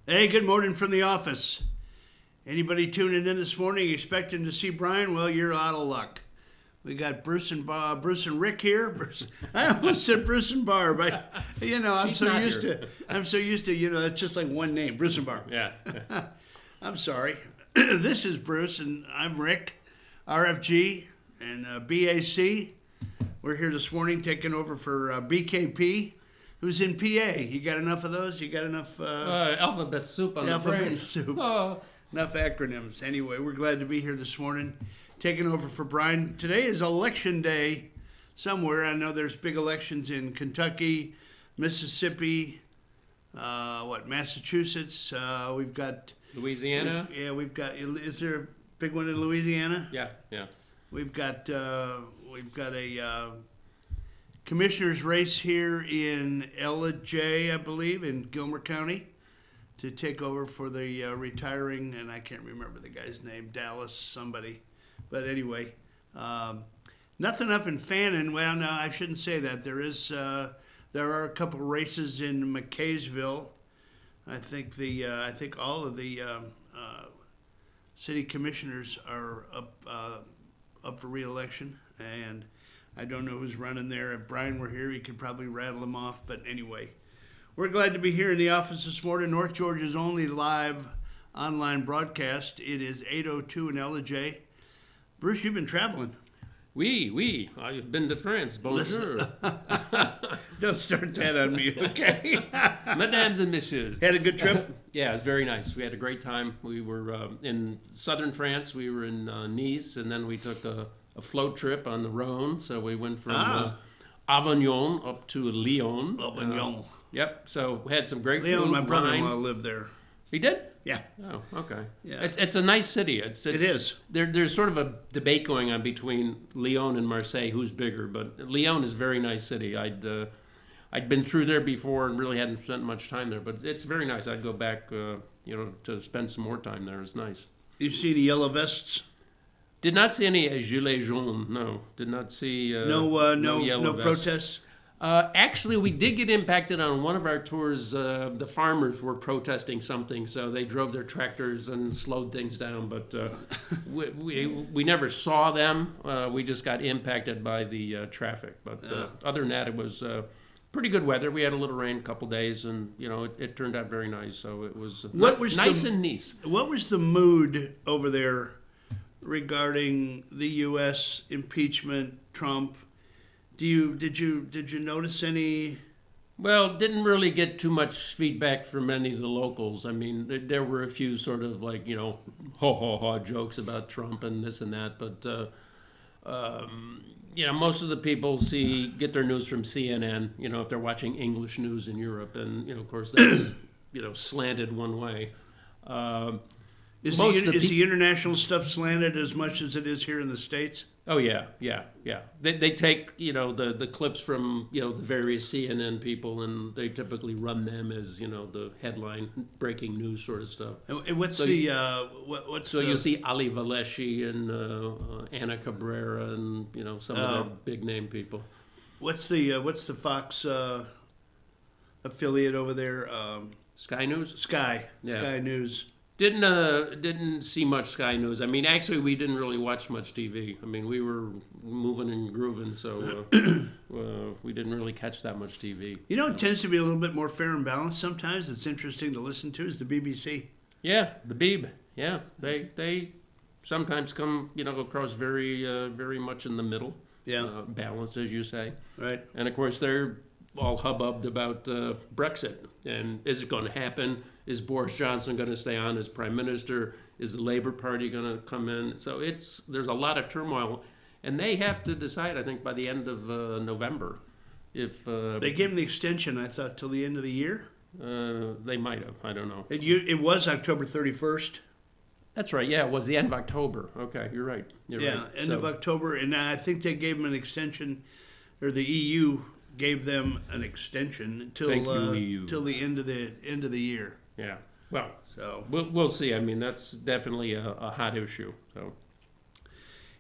Hey, good morning from the office. Anybody tuning in this morning expecting to see Brian? Well, you're out of luck. We got Bruce and Rick here. I almost said Bruce and Barb. I'm She's so not used here. to. I'm so used to. It's just like one name, Bruce and Barb. Yeah. I'm sorry. This is Bruce and I'm Rick, RFG and BAC. We're here this morning taking over for BKP, who's in PA. You got enough of those? You got enough? Alphabet soup on Alphabet the brain. soup. Oh, Enough acronyms. Anyway, we're glad to be here this morning, taking over for Brian. Today is election day somewhere. I know there's big elections in Kentucky, Mississippi, Massachusetts. We've got, Louisiana. yeah, is there a big one in Louisiana? Yeah, yeah. We've got a commissioner's race here in LJ, I believe, in Gilmer County, to take over for the retiring, and I can't remember the guy's name, Dallas somebody. But anyway, nothing up in Fannin. Well, no, I shouldn't say that. There are a couple races in McKaysville. I think all of the city commissioners are up for re-election, and I don't know who's running there. If Brian were here, he could probably rattle them off. But anyway, we're glad to be here in the office this morning. North Georgia's only live online broadcast. It is 8:02 in LJ. Bruce, you've been traveling. Oui. I've been to France. Bonjour. Don't start that on me, okay? Mesdames and messieurs. Had a good trip? Yeah, it was very nice. We had a great time. We were in southern France. We were in Nice, and then we took a float trip on the Rhone. So we went from Avignon up to Lyon. Avignon. Yep. So we had some great Leon, food. my brother-in-law, wine. lived there. He did? Yeah. Oh, okay. Yeah. It's a nice city. It is. There's sort of a debate going on between Lyon and Marseille, who's bigger. But Lyon is a very nice city. I'd been through there before and really hadn't spent much time there, but it's very nice. I'd go back, to spend some more time there. It's nice. You see the yellow vests? Did not see any gilets jaunes. No, did not see No yellow vests. protests? Actually, we did get impacted on one of our tours. The farmers were protesting something, so they drove their tractors and slowed things down. But we never saw them. We just got impacted by the traffic. But other than that, it was pretty good weather. We had a little rain a couple days, and it turned out very nice. So it was nice and nice. What was the mood over there regarding the U.S. impeachment, Trump? Did you notice any? Well, didn't really get too much feedback from any of the locals. I mean, there were a few sort of like, ho jokes about Trump and this and that. But, most of the people get their news from CNN, if they're watching English news in Europe. And, of course, that's, slanted one way. Is the international stuff slanted as much as it is here in the States? Oh yeah. They take the clips from the various CNN people, and they typically run them as the headline breaking news sort of stuff. And what's So the you'll see Ali Valeschi and Anna Cabrera and some of the big name people. what's the Fox affiliate over there? Sky News. Sky Yeah. News. Didn't see much Sky News. I mean, actually, we didn't really watch much TV. I mean, we were moving and grooving, so we didn't really catch that much TV. It tends to be a little bit more fair and balanced sometimes. It's interesting to listen to is the BBC. Yeah, the Beeb. Yeah, they sometimes come across very very much in the middle. Yeah. Balanced, as you say. Right. And of course, they're all hubbubbed about Brexit. And is it going to happen? Is Boris Johnson going to stay on as prime minister? Is the Labour Party going to come in? So there's a lot of turmoil, and they have to decide, I think, by the end of November, if They gave him the extension, I thought, till the end of the year. they might have. I don't know. It was October 31st. That's right. Yeah, it was the end of October. Okay, you're right. You're Yeah, right. end of October, and I think they gave him an extension, or the EU gave them an extension till Thank you, EU. till the end of the year. Yeah. Well, So we'll see. I mean, that's definitely a hot issue. So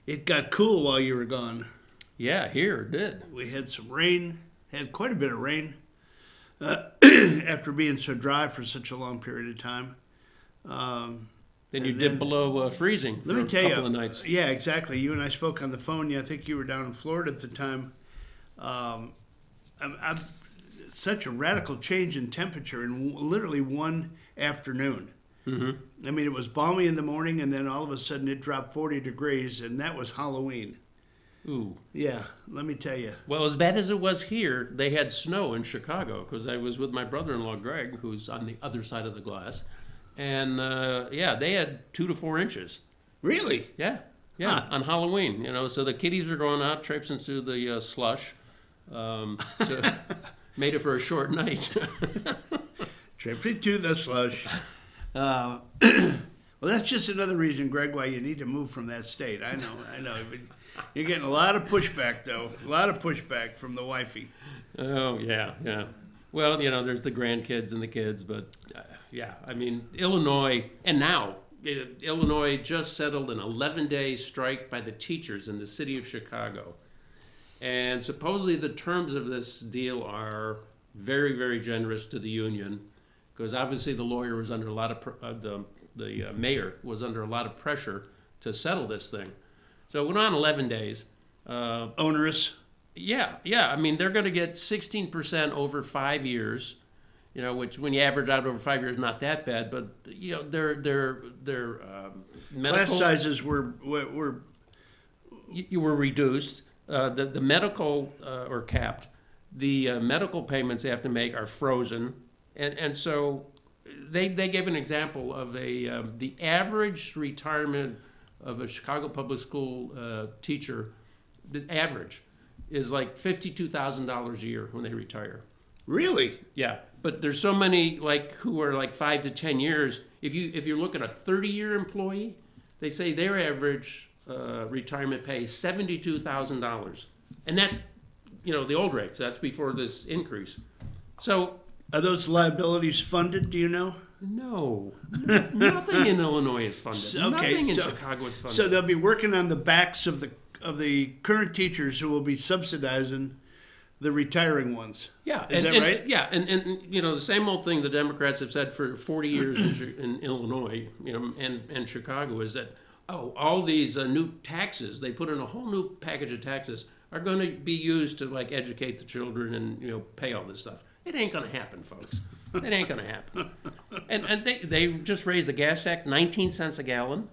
it got cool while you were gone. yeah, here it did. We had some rain, had quite a bit of rain. after being so dry for such a long period of time. Then you And dip then- below freezing for Let me a tell couple you, of nights. yeah, exactly. You and I spoke on the phone. Yeah, I think you were down in Florida at the time. I'm such a radical change in temperature in literally one afternoon. Mm-hmm. I mean, it was balmy in the morning, and then all of a sudden it dropped 40 degrees, and that was Halloween. Ooh. Yeah, let me tell you. Well, as bad as it was here, they had snow in Chicago because I was with my brother-in-law Greg, who's on the other side of the glass, and yeah, they had 2 to 4 inches. Really? Yeah, Huh. on Halloween. So the kiddies were going out, traipsing through the slush. Made it for a short night. Tripping to the slush. Well, that's just another reason, Greg, why you need to move from that state. I know. But you're getting a lot of pushback, though. A lot of pushback from the wifey. Oh yeah. Well, there's the grandkids and the kids, but yeah, I mean Illinois, and now Illinois just settled an 11-day strike by the teachers in the city of Chicago. And supposedly the terms of this deal are very, very generous to the union, because obviously the lawyer was under a lot of the mayor was under a lot of pressure to settle this thing. So it went on 11 days. Onerous. Yeah. I mean, they're going to get 16% over 5 years. Which when you average out over 5 years, not that bad. But their medical Class sizes were you were reduced. The medical or capped. The medical payments they have to make are frozen, and so they gave an example of the average retirement of a Chicago public school teacher. The average is like $52,000 a year when they retire. really. Yeah, but there's so many who are 5 to 10 years. If you look at a 30-year employee, they say their average retirement pay is $72,000, and that the old rates. That's before this increase. So Are those liabilities funded? Do you know? no, nothing in Illinois is funded. Okay, Nothing in so- Chicago is funded. So they'll be working on the backs of the current teachers who will be subsidizing the retiring ones. Yeah, Is that right? Yeah, and the same old thing the Democrats have said for 40 years in Illinois, and Chicago is that all these new taxes they put in a whole new package of taxes are going to be used to educate the children and pay all this stuff. It ain't going to happen, folks. It ain't going to happen. And they just raised the gas tax 19 cents a gallon.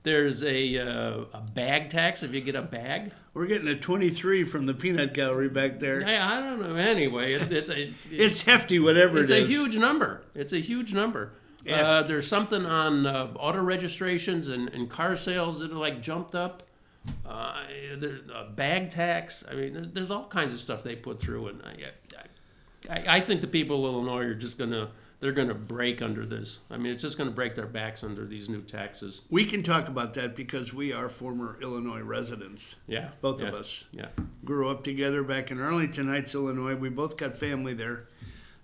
There's a bag tax if you get a bag. We're getting a 23 from the peanut gallery back there. I don't know. Anyway, It's hefty, whatever it's it a is. huge number. It's a huge number. Yeah. There's something on auto registrations and car sales that are jumped up. There's a bag tax. I mean, there's all kinds of stuff they put through, and I think the people of Illinois are just they're gonna break under this. I mean, it's just gonna break their backs under these new taxes. We can talk about that because we are former Illinois residents. Yeah, Both yeah, of us Yeah. grew up together back in Arlington Heights, Illinois. We both got family there.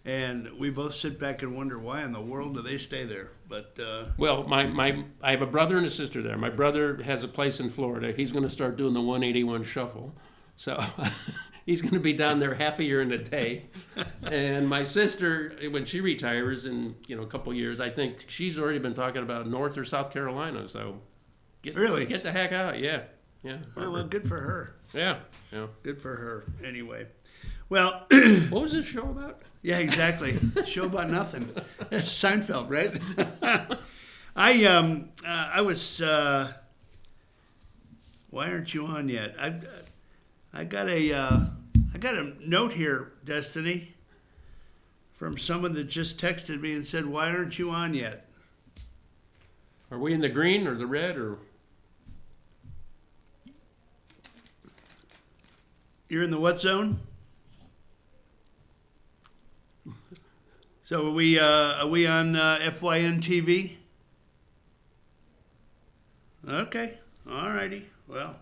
And we both sit back and wonder why in the world do they stay there? But Well, I have a brother and a sister there. My brother has a place in Florida. He's going to start doing the 181 shuffle. So he's going to be down there half a year in a day. And my sister, when she retires in a couple of years, I think she's already been talking about North or South Carolina. So Really? get the heck out. Yeah. well, good for her. Yeah. Good for her. Anyway, well, What was this show about? yeah, exactly. Show about nothing. That's Seinfeld, right? I was. Why aren't you on yet? I got a note here, Destiny, from someone that just texted me and said, "Why aren't you on yet?" Are we in the green or the red or? You're in the what zone? So are we on FYN TV? Okay, all righty. Well,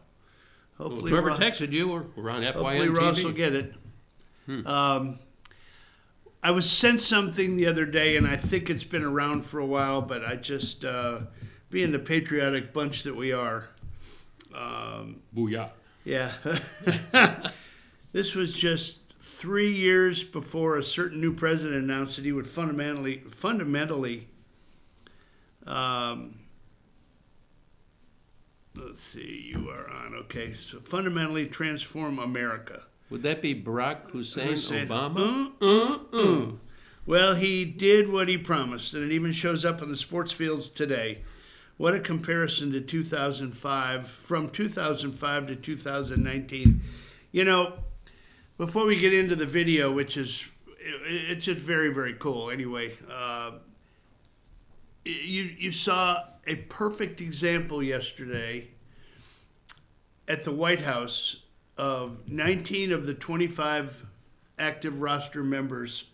hopefully Whoever Ro- texted you, we're on hopefully FYN Ross TV. will get it. I was sent something the other day, and I think it's been around for a while, but I just, being the patriotic bunch that we are, Booyah. yeah. This was just 3 years before a certain new president announced that he would fundamentally, let's see, you are on, okay, so fundamentally transform America. Would that be Barack Hussein Obama? Well, he did what he promised, and it even shows up on the sports fields today. What a comparison to 2005, from 2005 to 2019. You know, before we get into the video, which is, it's just very, very cool anyway, you saw a perfect example yesterday at the White House of 19 of the 25 active roster members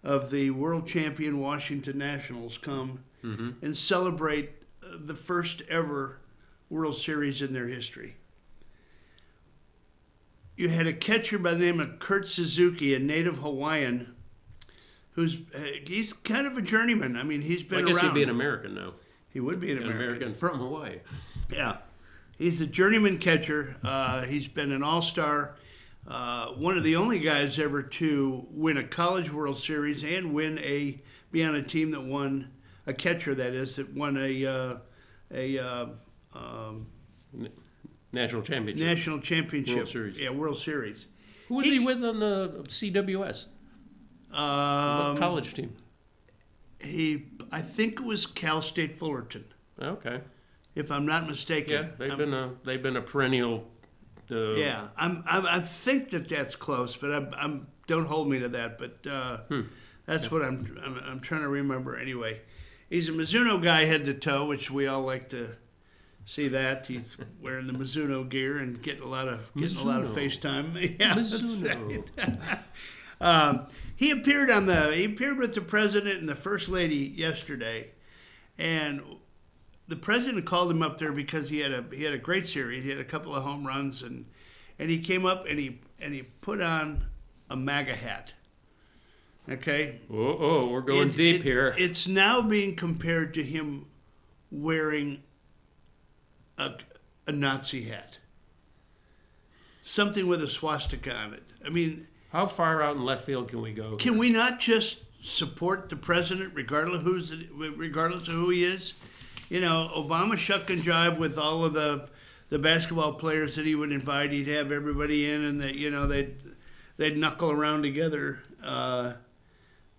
of the world champion Washington Nationals come and celebrate the first ever World Series in their history. You had a catcher by the name of Kurt Suzuki, a native Hawaiian, he's kind of a journeyman. I mean, he's been around. I guess he'd be an American now. He would be an American from Hawaii. Yeah. He's a journeyman catcher. He's been an all-star. One of the only guys ever to win a College World Series and be on a team that won, a catcher that is, that won a National championship. National championship. World Series. Yeah, World Series. Who was he with on the CWS? What college team? I think it was Cal State Fullerton. Okay. If I'm not mistaken. Yeah, they've been a perennial. Yeah, I think that's close, but don't hold me to that. But that's what I'm trying to remember anyway. He's a Mizuno guy head to toe, which we all like to see that. He's wearing the Mizuno gear and getting a lot of FaceTime. Yeah, Mizuno. That's right. He appeared with the president and the first lady yesterday, and the president called him up there because he had a great series. He had a couple of home runs, and he came up and he put on a MAGA hat. Okay. Oh, we're going deep here. It's now being compared to him wearing a Nazi hat, something with a swastika on it. I mean, how far out in left field can we go? Can we not just support the president regardless of who he is? You know, Obama shuck and jive with all of the basketball players that he would invite. He'd have everybody in, and they'd knuckle around together.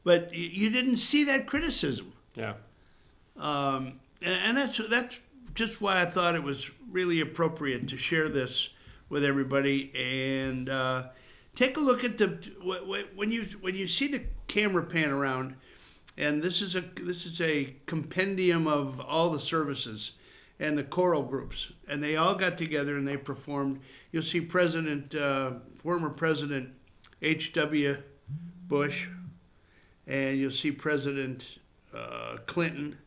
But you didn't see that criticism. Yeah. And that's just why I thought it was really appropriate to share this with everybody. And take a look at when you see the camera pan around. And this is a compendium of all the services and the choral groups, and they all got together and they performed. You'll see former President H.W. Bush, and you'll see President Clinton.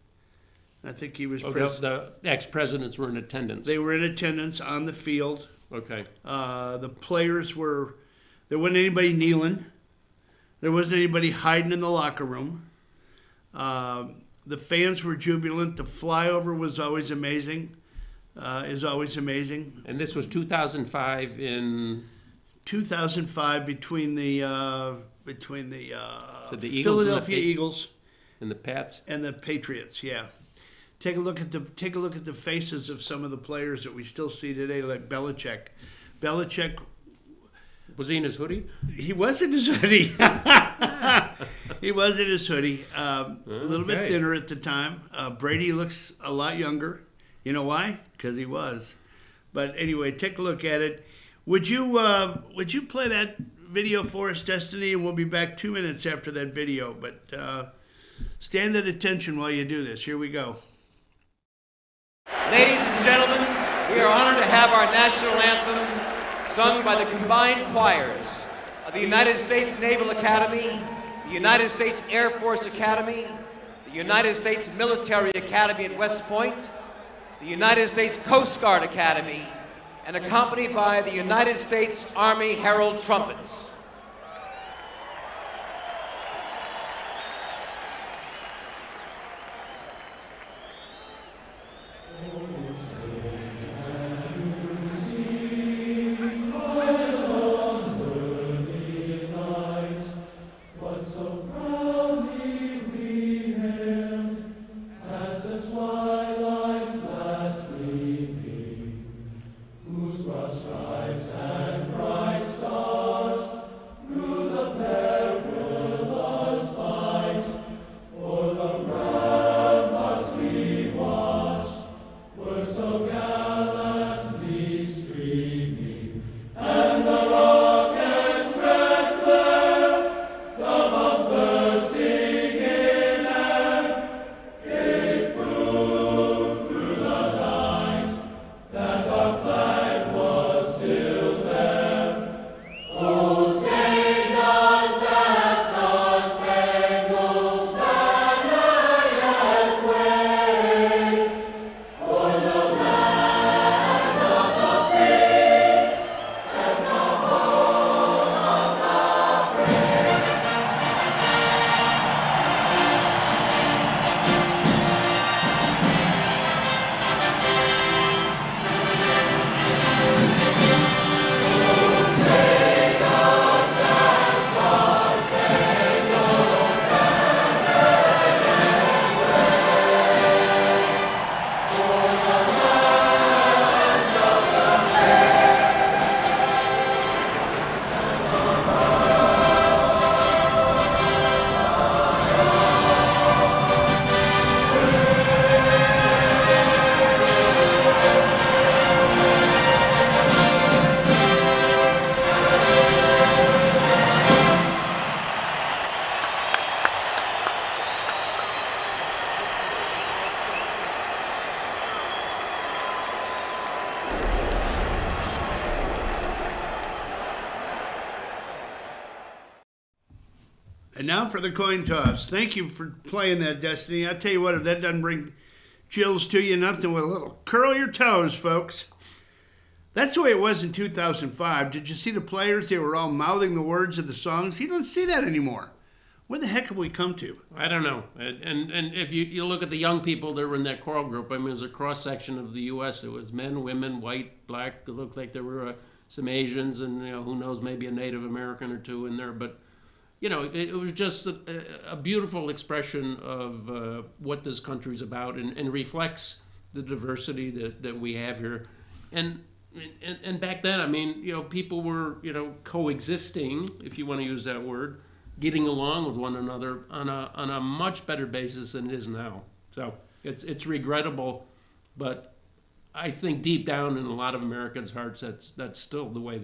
I think he was president. The ex-presidents were in attendance. They were in attendance on the field. Okay. The players there wasn't anybody kneeling. There wasn't anybody hiding in the locker room. The fans were jubilant. The flyover was always amazing. Is always amazing. And this was 2005 in 2005 between the Philadelphia Eagles and the Pats and the Patriots. Yeah. Take a look at the faces of some of the players that we still see today, like Belichick. Belichick. Was he in his hoodie? He was in his hoodie. He was in his hoodie. A little bit thinner at the time. Brady looks a lot younger. You know why? Because he was. But anyway, take a look at it. Would you play that video for us, Destiny? And we'll be back 2 minutes after that video. But stand at attention while you do this. Here we go. Ladies and gentlemen, we are honored to have our national anthem sung by the combined choirs of the United States Naval Academy, the United States Air Force Academy, the United States Military Academy at West Point, the United States Coast Guard Academy, and accompanied by the United States Army Herald Trumpets. And now for the coin toss. Thank you for playing that, Destiny. I tell you what, if that doesn't bring chills to you, nothing with a little curl your toes, folks. That's the way it was in 2005. Did you see the players? They were all mouthing the words of the songs. You don't see that anymore. Where the heck have we come to? I don't know. And if you look at the young people that were in that choral group, I mean, it was a cross section of the U.S. It was men, women, white, black. It looked like there were some Asians, and who knows, maybe a Native American or two in there. But it was just a beautiful expression of what this country's about, and reflects the diversity that we have here. And back then, I mean, people were coexisting, if you want to use that word, getting along with one another on a much better basis than it is now. So it's regrettable, but I think deep down in a lot of Americans' hearts, that's still the way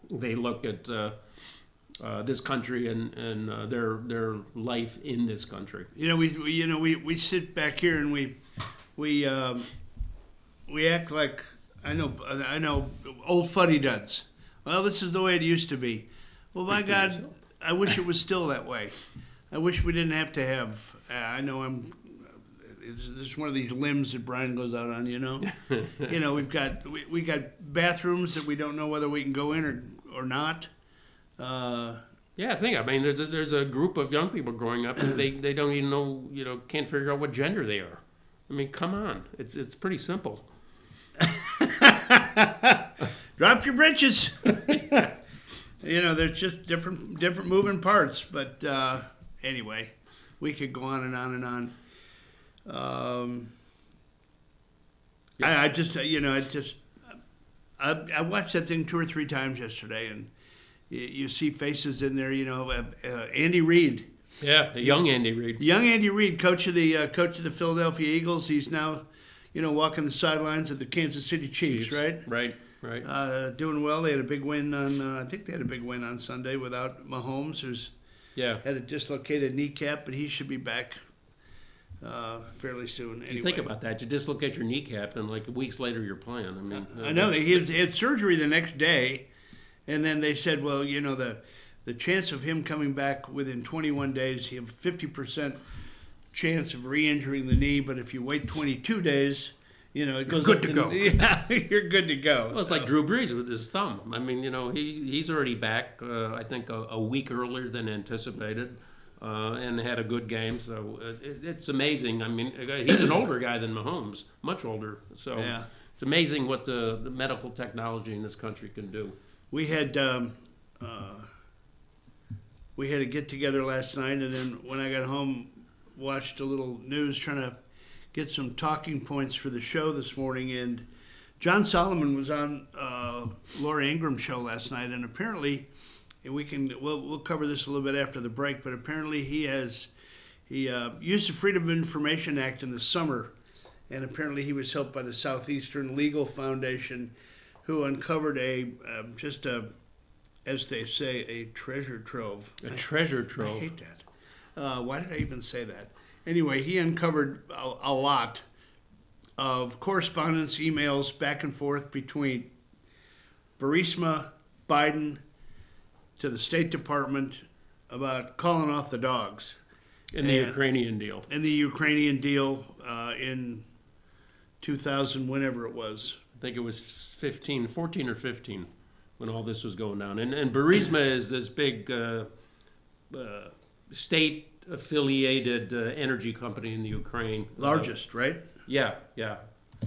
they look at this country and their life in this country. We sit back here and we act like I know old fuddy-duds. Well, this is the way it used to be. Well, by God, I wish it was still that way. I wish we didn't have to have. I know it's one of these limbs that Brian goes out on. We've got bathrooms that we don't know whether we can go in or not. Yeah, I mean, there's a group of young people growing up and they don't even know, can't figure out what gender they are. I mean, come on, it's pretty simple. Drop your britches. There's just different moving parts. But anyway, we could go on and on and on. I watched that thing 2 or 3 times yesterday, and you see faces in there. Andy Reid. Yeah, young Andy Reid. Young Andy Reid, coach of the Philadelphia Eagles. He's now, walking the sidelines of the Kansas City Chiefs, right? Right. Doing well. They had a big win on. I think they had a big win on Sunday without Mahomes, who's had a dislocated kneecap, but he should be back fairly soon. Anyway. You think about that. You dislocate your kneecap, and like weeks later you're playing. I mean, I know he had surgery the next day, and then they said, well, the chance of him coming back within 21 days, you have 50% chance of re-injuring the knee, but if you wait 22 days. It goes good to go. Yeah, you're good to go. Well, it's like Drew Brees with his thumb. I mean, he's already back. I think a week earlier than anticipated, and had a good game. So it's amazing. I mean, he's an older guy than Mahomes, much older. So it's amazing what the medical technology in this country can do. We had a get together last night, and then when I got home, watched a little news trying to get some talking points for the show this morning, and John Solomon was on Laura Ingram's show last night, and apparently, and we'll cover this a little bit after the break, but apparently he used the Freedom of Information Act in the summer, and apparently he was helped by the Southeastern Legal Foundation, who uncovered as they say, a treasure trove. A treasure trove. I hate that. Why did I even say that? Anyway, he uncovered a lot of correspondence, emails back and forth between Burisma, Biden, to the State Department about calling off the dogs. In the Ukrainian deal. In the Ukrainian deal in 2000, whenever it was. I think it was 14 or 15 when all this was going down. And Burisma is this big state-affiliated energy company in the Ukraine. Largest, right? Yeah.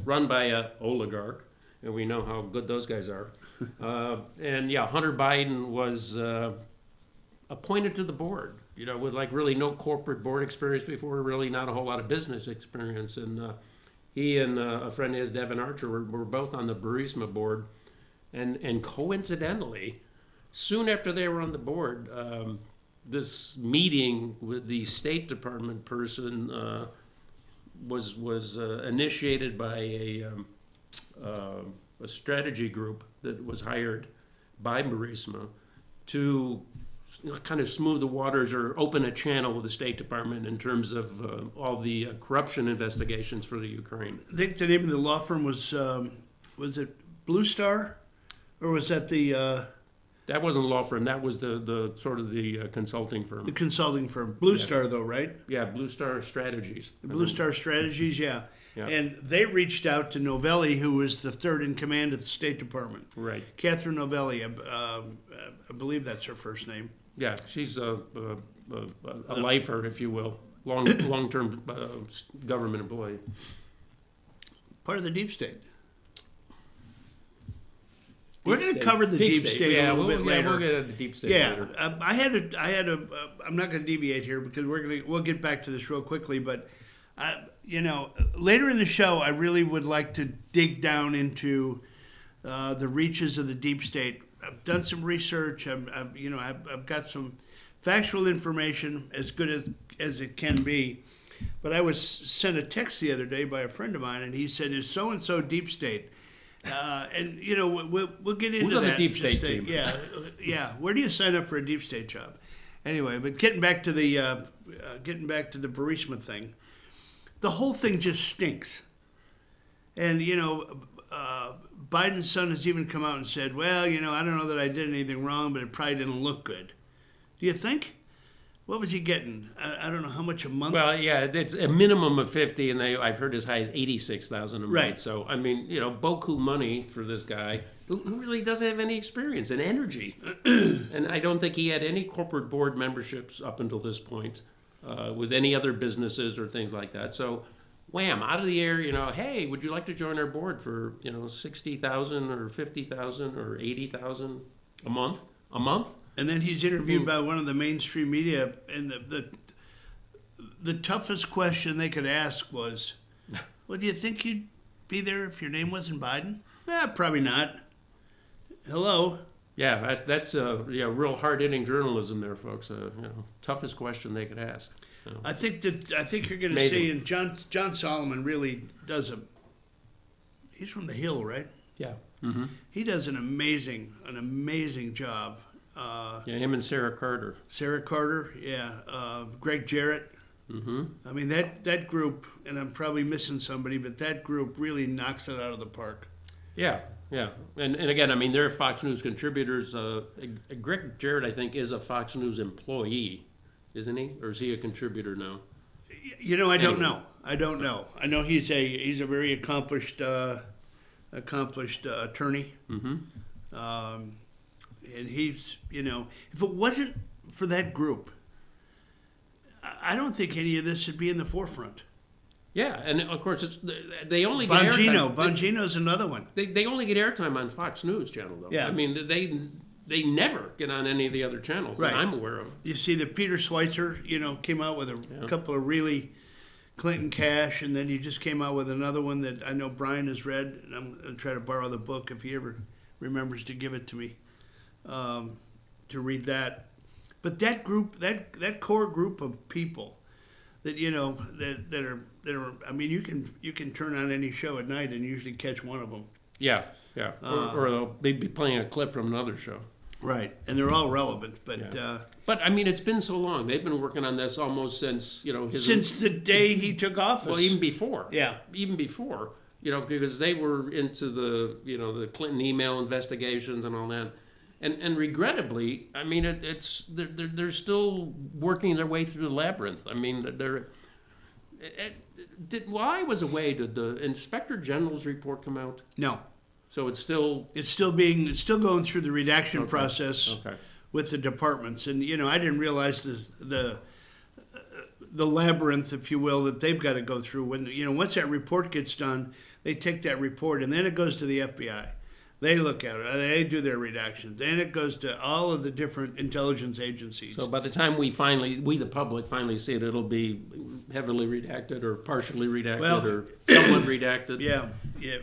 Run by an oligarch, and we know how good those guys are. Hunter Biden was appointed to the board, with like really no corporate board experience before, really not a whole lot of business experience. And he and a friend of his, Devin Archer, were both on the Burisma board. And coincidentally, soon after they were on the board, this meeting with the State Department person was initiated by a strategy group that was hired by Burisma to kind of smooth the waters or open a channel with the State Department in terms of all the corruption investigations for the Ukraine. I think the name of the law firm was it Blue Star, or was that the That wasn't a law firm. That was the sort of the consulting The firm. consulting firm, Blue Star, though, right? Yeah, Blue Star Strategies. Blue Star Strategies, yeah. Yeah. And they reached out to Novelli, who was the third in command at the State Department. Right. Catherine Novelli, I believe that's her first name. Yeah, she's a lifer, if you will, long-term government employee. Part of the deep state. We're going to State. cover the deep state yeah, a little bit later. we'll get at the deep state Yeah, later. I'm not going to deviate here because we'll get back to this real quickly. But later in the show, I really would like to dig down into the reaches of the deep state. I've done some research. I've got some factual information as good as it can be. But I was sent a text the other day by a friend of mine, and he said, "Is so and so deep state?" And we'll get into Who's on the that. deep state Just, team? Yeah. Where do you sign up for a deep state job? Anyway, but getting back to the Burisma thing, the whole thing just stinks. And Biden's son has even come out and said, "Well, I don't know that I did anything wrong, but it probably didn't look good." Do you think? What was he getting? I don't know how much a month. Well, yeah, it's a minimum of 50, and I've heard as high as 86,000 a month. Right. So I mean, beaucoup money for this guy who really doesn't have any experience and energy, and I don't think he had any corporate board memberships up until this point with any other businesses or things like that. So, wham, out of the air, hey, would you like to join our board for 60,000 or 50,000 or 80,000 a month? A month? And then he's interviewed by one of the mainstream media, and the toughest question they could ask was, "Well, do you think you'd be there if your name wasn't Biden?" Probably not. Hello. Yeah, that's real hard-hitting journalism there, folks. Toughest question they could ask. I think you're going to Amazing. see, and John Solomon really does he's from the Hill, right? Yeah. Mm-hmm. He does an amazing job. Him and Sarah Carter. Sarah Carter, yeah. Greg Jarrett. Mm-hmm. I mean, that group, and I'm probably missing somebody, but that group really knocks it out of the park. Yeah. And again, I mean, they're Fox News contributors. Greg Jarrett, I think, is a Fox News employee, isn't he? Or is he a contributor now? I don't know. I know he's a very accomplished attorney. Mm-hmm. And he's, if it wasn't for that group, I don't think any of this would be in the forefront. Yeah, and of course, they only get airtime. Bongino's another one. They only get airtime on Fox News channel, though. Yeah. I mean, they never get on any of the other channels Right. that I'm aware of. You see that Peter Schweitzer, came out with a couple of really Clinton cash, and then he just came out with another one that I know Brian has read, and I'm going to try to borrow the book if he ever remembers to give it to me. To read that, but that group, that core group of people, that that are. I mean, you can turn on any show at night and usually catch one of them. Yeah. Or they'd be playing a clip from another show. Right, and they're all relevant, but But I mean, it's been so long. They've been working on this almost since since the day he took office. Well, even before. Yeah. Even before. Because they were into the the Clinton email investigations and all that. And regrettably, I mean, they're still working their way through the labyrinth. I mean, while I was away, did the Inspector General's report come out? No, So it's still going through the redaction process okay. with the departments, and I didn't realize the labyrinth, if you will, that they've got to go through. When once that report gets done, they take that report and then it goes to the FBI. They look at it. They do their redactions. Then it goes to all of the different intelligence agencies. So by the time we the public finally see it, it'll be heavily redacted or partially redacted or somewhat redacted. Yeah.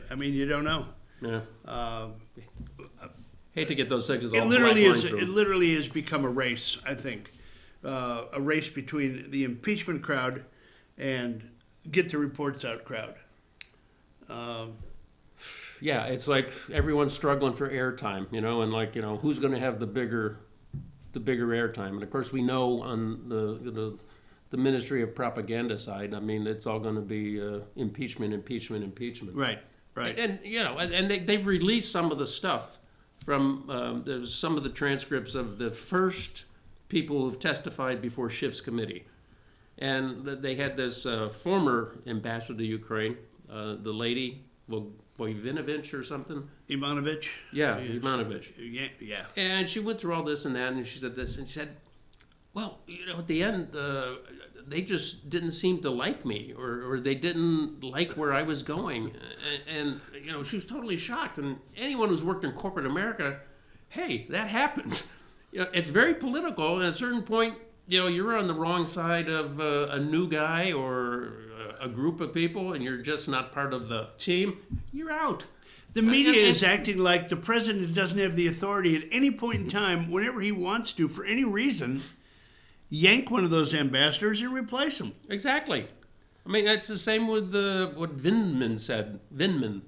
I mean, you don't know. Yeah. Hate to get those things with It all literally black lines is. through It them. literally has become a race. I think a race between the impeachment crowd and get the reports out crowd. Yeah, it's like everyone's struggling for airtime, and who's going to have the bigger airtime. And of course, we know on the Ministry of Propaganda side, I mean, it's all going to be impeachment. Right. And they've released some of the stuff from there's some of the transcripts of the first people who've testified before Schiff's committee. And they had this former ambassador to Ukraine, the lady, Voivinovich or something. Ivanovich? Yeah, Ivanovich. Yeah. And she went through all this and that, and she said this, and she said, well, at the end, they just didn't seem to like me, or they didn't like where I was going. And she was totally shocked. And anyone who's worked in corporate America, hey, that happens. It's very political. At a certain point, you're on the wrong side of a new guy or a group of people, and you're just not part of the team, you're out. The media is acting like the president doesn't have the authority at any point in time, whenever he wants to, for any reason, yank one of those ambassadors and replace him. Exactly. I mean, that's the same with what Vindman said. Vindman,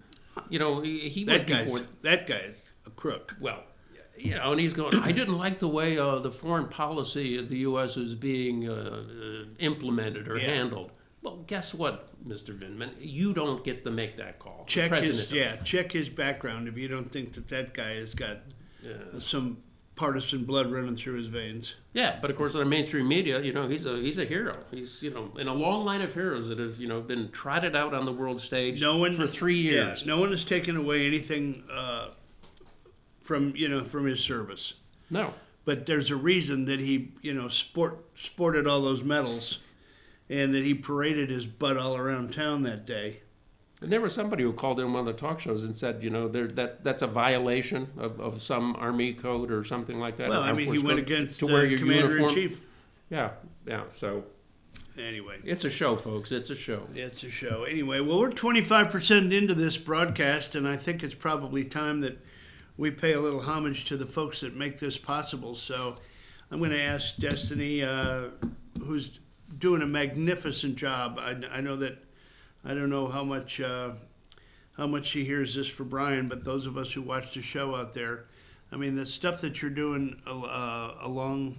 he went before. That guy's a crook. Well, and he's going, I didn't like the way the foreign policy of the U.S. was being implemented or handled. Well, guess what, Mr. Vindman? You don't get to make that call. Check his background if you don't think that guy has got some partisan blood running through his veins. Yeah, but of course, in the mainstream media, he's a hero. He's in a long line of heroes that have been trotted out on the world stage for 3 years. Yeah, no one has taken away anything from his service. No. But there's a reason that he sported all those medals, and that he paraded his butt all around town that day. And there was somebody who called in one of the talk shows and said, that's a violation of some Army code or something like that. Well, I mean, he went against to wear your Commander-in-Chief. Yeah. So anyway, it's a show, folks. It's a show. It's a show. Anyway, well, we're 25% into this broadcast, and I think it's probably time that we pay a little homage to the folks that make this possible. So I'm going to ask Destiny, who's doing a magnificent job. I know that. I don't know how much she hears this for Brian, but those of us who watch the show out there, I mean, the stuff that you're doing a long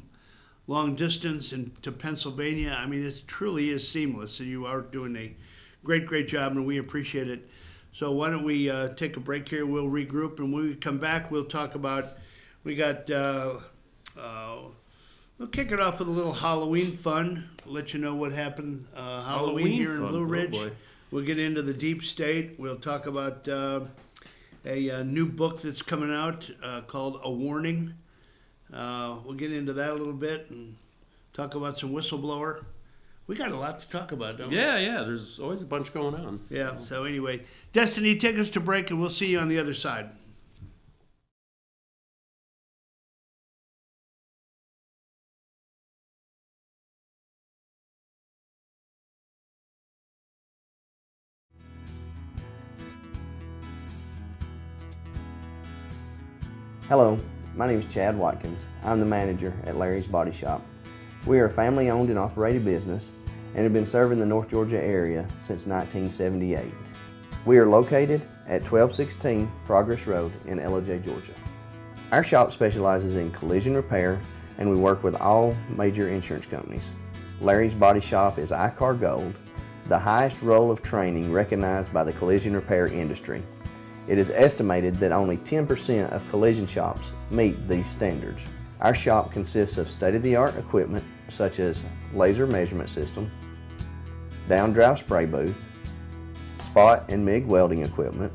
distance to Pennsylvania, I mean, it truly is seamless, and you are doing a great job, and we appreciate it. So why don't we take a break here? We'll regroup, and when we come back, we'll talk about, we'll kick it off with a little Halloween fun. Let you know what happened Halloween here in Blue Ridge. Oh, we'll get into the deep state. We'll talk about a new book that's coming out called A Warning. We'll get into that a little bit and talk about some whistleblower. We got a lot to talk about, don't we? Yeah. There's always a bunch going on. Yeah. So anyway, Destiny, take us to break, and we'll see you on the other side. Hello, my name is Chad Watkins. I'm the manager at Larry's Body Shop. We are a family-owned and operated business and have been serving the North Georgia area since 1978. We are located at 1216 Progress Road in Ellijay, Georgia. Our shop specializes in collision repair, and we work with all major insurance companies. Larry's Body Shop is ICAR Gold, the highest role of training recognized by the collision repair industry. It is estimated that only 10% of collision shops meet these standards. Our shop consists of state-of-the-art equipment such as laser measurement system, down-drive spray booth, spot and MIG welding equipment.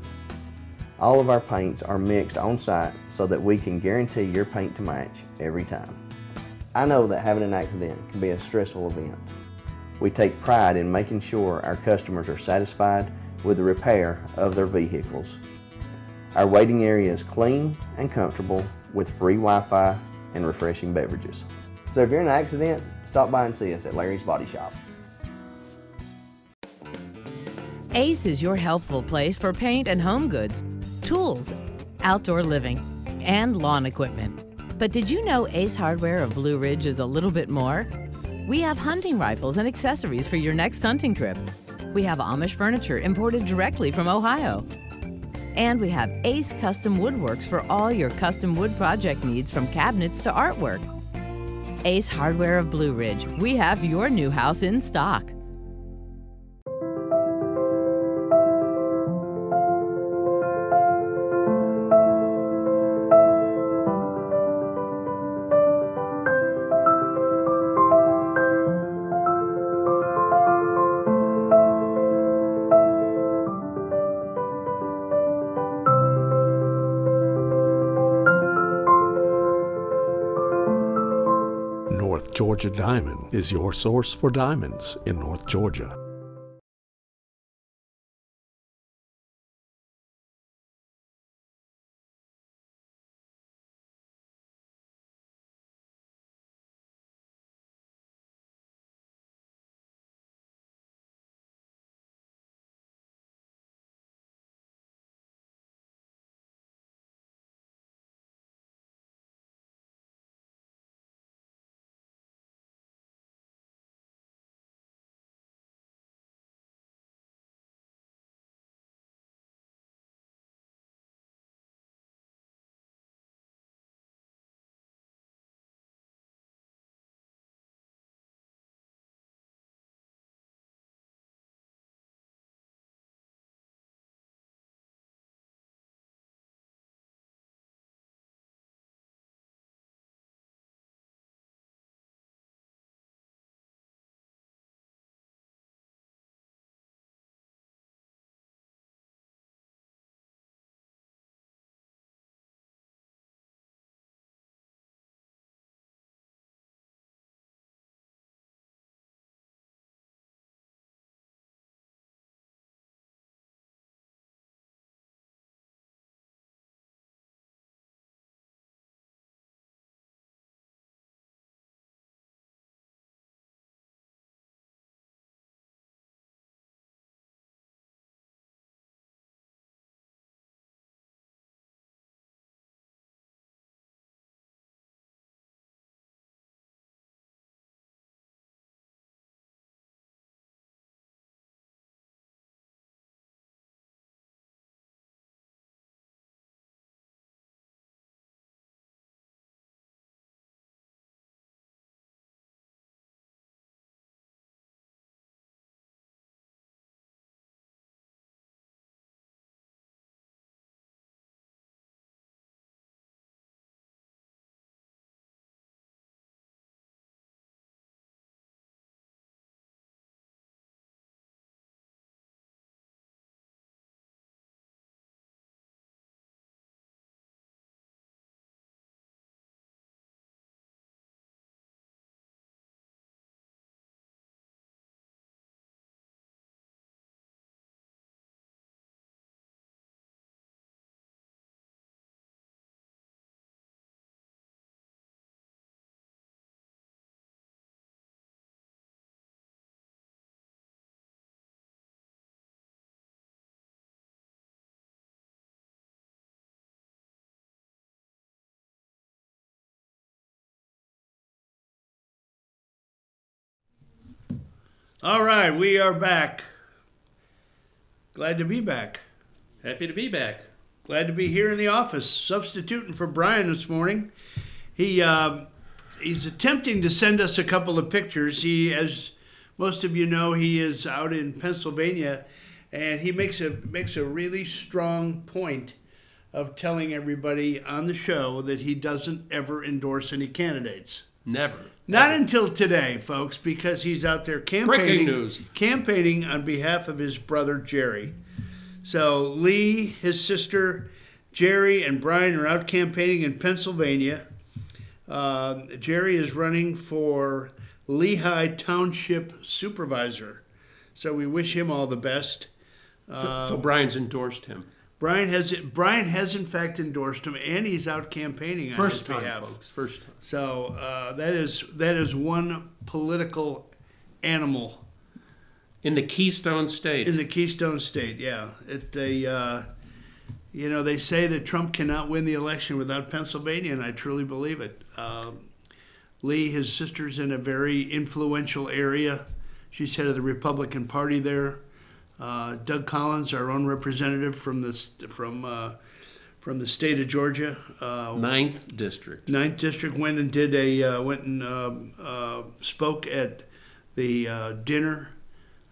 All of our paints are mixed on-site so that we can guarantee your paint to match every time. I know that having an accident can be a stressful event. We take pride in making sure our customers are satisfied with the repair of their vehicles. Our waiting area is clean and comfortable with free Wi-Fi and refreshing beverages. So if you're in an accident, stop by and see us at Larry's Body Shop. Ace is your healthful place for paint and home goods, tools, outdoor living, and lawn equipment. But did you know Ace Hardware of Blue Ridge is a little bit more? We have hunting rifles and accessories for your next hunting trip. We have Amish furniture imported directly from Ohio. And we have Ace Custom Woodworks for all your custom wood project needs, from cabinets to artwork. Ace Hardware of Blue Ridge, we have your new house in stock. North Georgia Diamond is your source for diamonds in North Georgia. All right, we are back. Glad to be back. Happy to be back. Glad to be here in the office, substituting for Brian this morning. He's attempting to send us a couple of pictures. He, as most of you know, he is out in Pennsylvania, and he makes a really strong point of telling everybody on the show that he doesn't ever endorse any candidates. Never. Not until today, folks, because he's out there campaigning. Breaking news. Campaigning on behalf of his brother Jerry. So Lee, his sister, Jerry, and Brian are out campaigning in Pennsylvania. Jerry is running for Lehigh Township Supervisor. So we wish him all the best. So Brian's endorsed him. Brian has in fact endorsed him, and he's out campaigning on his behalf. Folks. First time. So that is one political animal In the Keystone State. in the Keystone State. Yeah, they say that Trump cannot win the election without Pennsylvania, and I truly believe it. Lee, his sister's in a very influential area. She's head of the Republican Party there. Doug Collins, our own representative from the state of Georgia, 9th District. 9th District, went and spoke at the dinner,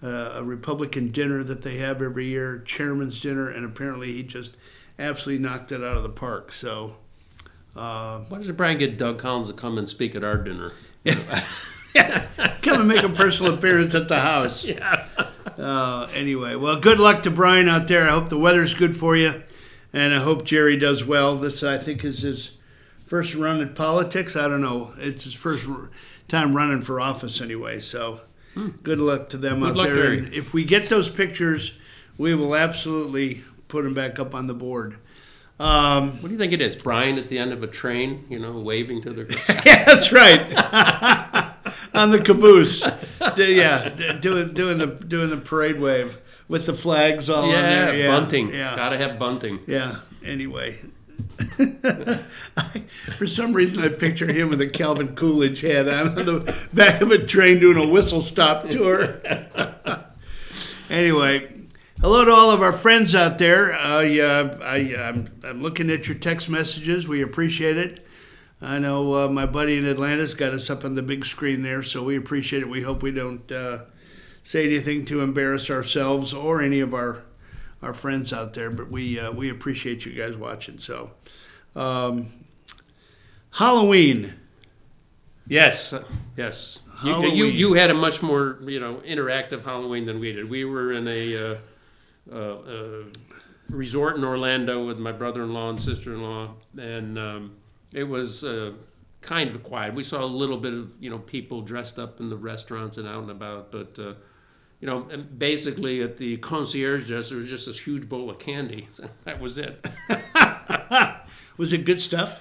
a Republican dinner that they have every year, chairman's dinner, and apparently he just absolutely knocked it out of the park. So, Why doesn't Brian get Doug Collins to come and speak at our dinner? come and make a personal appearance at the house. Yeah. Anyway, well, good luck to Brian out there. I hope the weather's good for you, and I hope Jerry does well. This, I think, is his first run at politics. I don't know. It's his first time running for office anyway. So good luck to them out luck, there. Terry. And if we get those pictures, we will absolutely put them back up on the board. What do you think it is? Brian at the end of a train, waving to their. Yeah, that's right. On the caboose, doing the parade wave with the flags all on there. Yeah, bunting. Yeah, Gotta have bunting. yeah. Anyway, for some reason I picture him with a Calvin Coolidge hat on the back of a train doing a whistle stop tour. Anyway. Hello to all of our friends out there. I'm looking at your text messages. We appreciate it. I know my buddy in Atlanta's got us up on the big screen there, so we appreciate it. We hope we don't say anything to embarrass ourselves or any of our friends out there, but we appreciate you guys watching. So, Halloween. Yes. Halloween. You had a much more interactive Halloween than we did. We were in a resort in Orlando with my brother-in-law and sister-in-law, and it was kind of quiet. We saw a little bit of people dressed up in the restaurants and out and about, but and basically at the concierge desk there was just this huge bowl of candy. So that was it. Was it good stuff?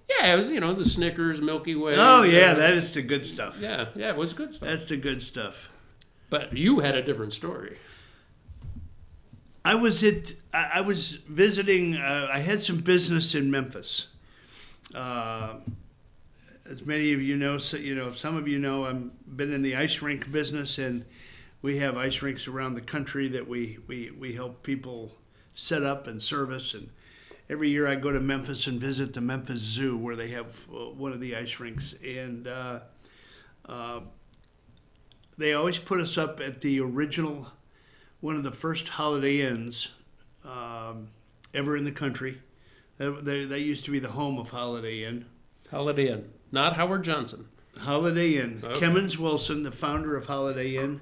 Yeah, it was the Snickers, Milky Way. Oh yeah, that is the good stuff. Yeah, it was good stuff. That's the good stuff. But you had a different story. I was visiting. I had some business in Memphis. As many of you know, some of you know, I've been in the ice rink business, and we have ice rinks around the country that we help people set up and service. And every year I go to Memphis and visit the Memphis Zoo, where they have one of the ice rinks, and they always put us up at the original. One of the first Holiday Inns ever in the country. That used to be the home of Holiday Inn. Holiday Inn, not Howard Johnson. Holiday Inn. Okay. Kemmons Wilson, the founder of Holiday Inn.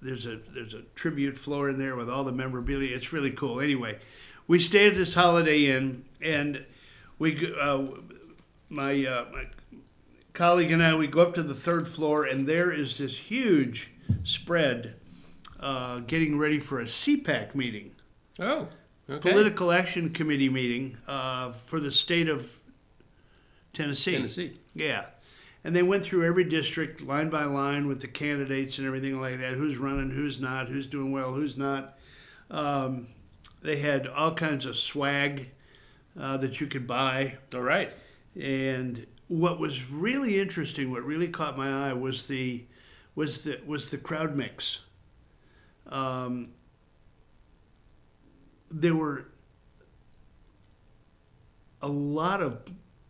There's a tribute floor in there with all the memorabilia. It's really cool. Anyway, we stay at this Holiday Inn, and my colleague and I, we go up to the third floor, and there is this huge spread getting ready for a CPAC meeting. Oh, okay. Political Action Committee meeting for the state of Tennessee. Yeah. And they went through every district line by line with the candidates and everything like that. Who's running, who's not, who's doing well, who's not. They had all kinds of swag that you could buy. All right. And what was really interesting, what really caught my eye was the crowd mix. There were a lot of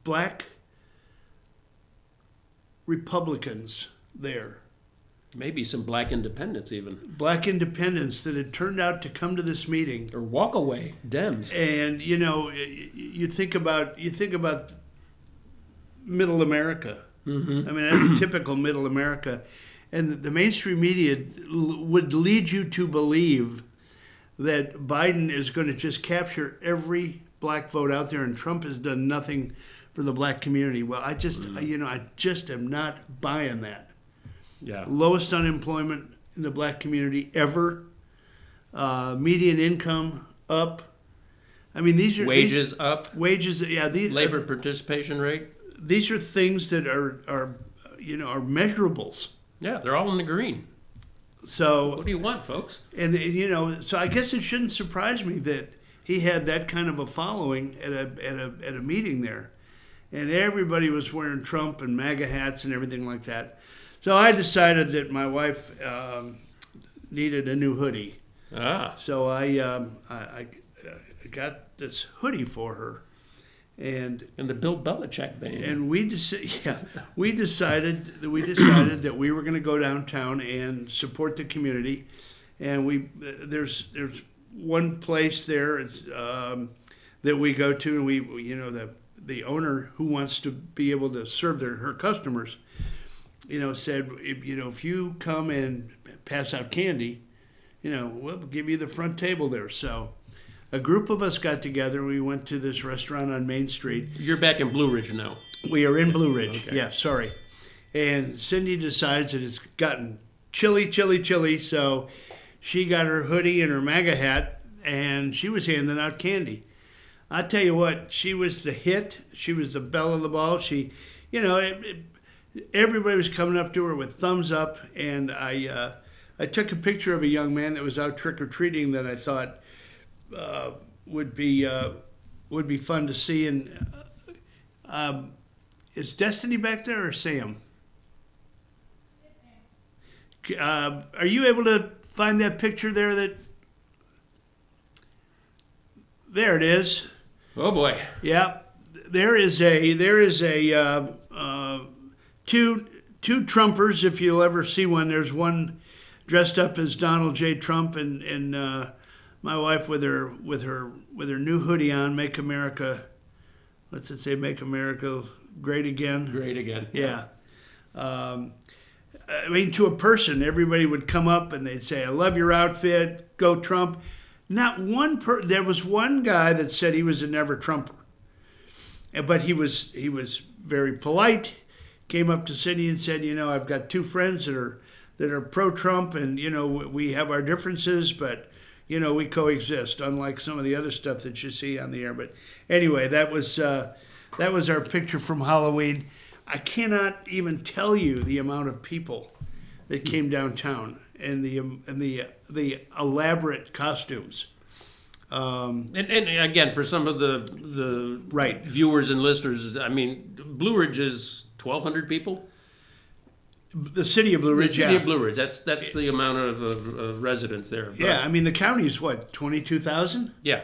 black Republicans there. Maybe some black independents even. Black independents that had turned out to come to this meeting. Or walk away Dems. And you think about middle America. Mm-hmm. I mean, that's typical middle America. And the mainstream media would lead you to believe that Biden is going to just capture every black vote out there, and Trump has done nothing for the black community. Well, I just am not buying that. Yeah. Lowest unemployment in the black community ever. Median income up. I mean, these are wages up. Wages, yeah. These labor participation rate. These are things that are measurables. Yeah, they're all in the green. So what do you want, folks? And so I guess it shouldn't surprise me that he had that kind of a following at a meeting there, and everybody was wearing Trump and MAGA hats and everything like that. So I decided that my wife needed a new hoodie. So I got this hoodie for her. And the Bill Belichick vein. And we decided that we were going to go downtown and support the community. And there's one place there that we go to, and the owner who wants to be able to serve her customers, said if you come and pass out candy, we'll give you the front table there. So a group of us got together. We went to this restaurant on Main Street. You're back in Blue Ridge now. We are in Blue Ridge. Okay. Yeah, sorry. And Cindy decides that it's gotten chilly, so she got her hoodie and her MAGA hat, and she was handing out candy. I tell you what, she was the hit. She was the belle of the ball. She, everybody was coming up to her with thumbs up, and I took a picture of a young man that was out trick or treating that I thought would be fun to see. And is Destiny back there or Sam? Are you able to find that picture there? There it is. Oh boy. Yeah, there is a two Trumpers, if you'll ever see one. There's one dressed up as Donald J. Trump, and my wife with her new hoodie on. Make America, what's it say? Make America great again. Great again. Yeah. I mean, to a person, everybody would come up and they'd say, "I love your outfit. Go Trump." Not one there was one guy that said he was a never Trumper, but he was very polite. Came up to Cindy and said, "I've got two friends that are pro-Trump, and we have our differences, but we coexist. Unlike some of the other stuff that you see on the air." But anyway, that was our picture from Halloween. I cannot even tell you the amount of people that came downtown and the elaborate costumes. And again, for some of the Right. viewers and listeners, I mean, Blue Ridge is 1,200 people. The city of Blue The Ridge, city yeah. of Blue Ridge. That's the amount of residents there. But, Yeah, I mean, the county's what, 22,000? Yeah.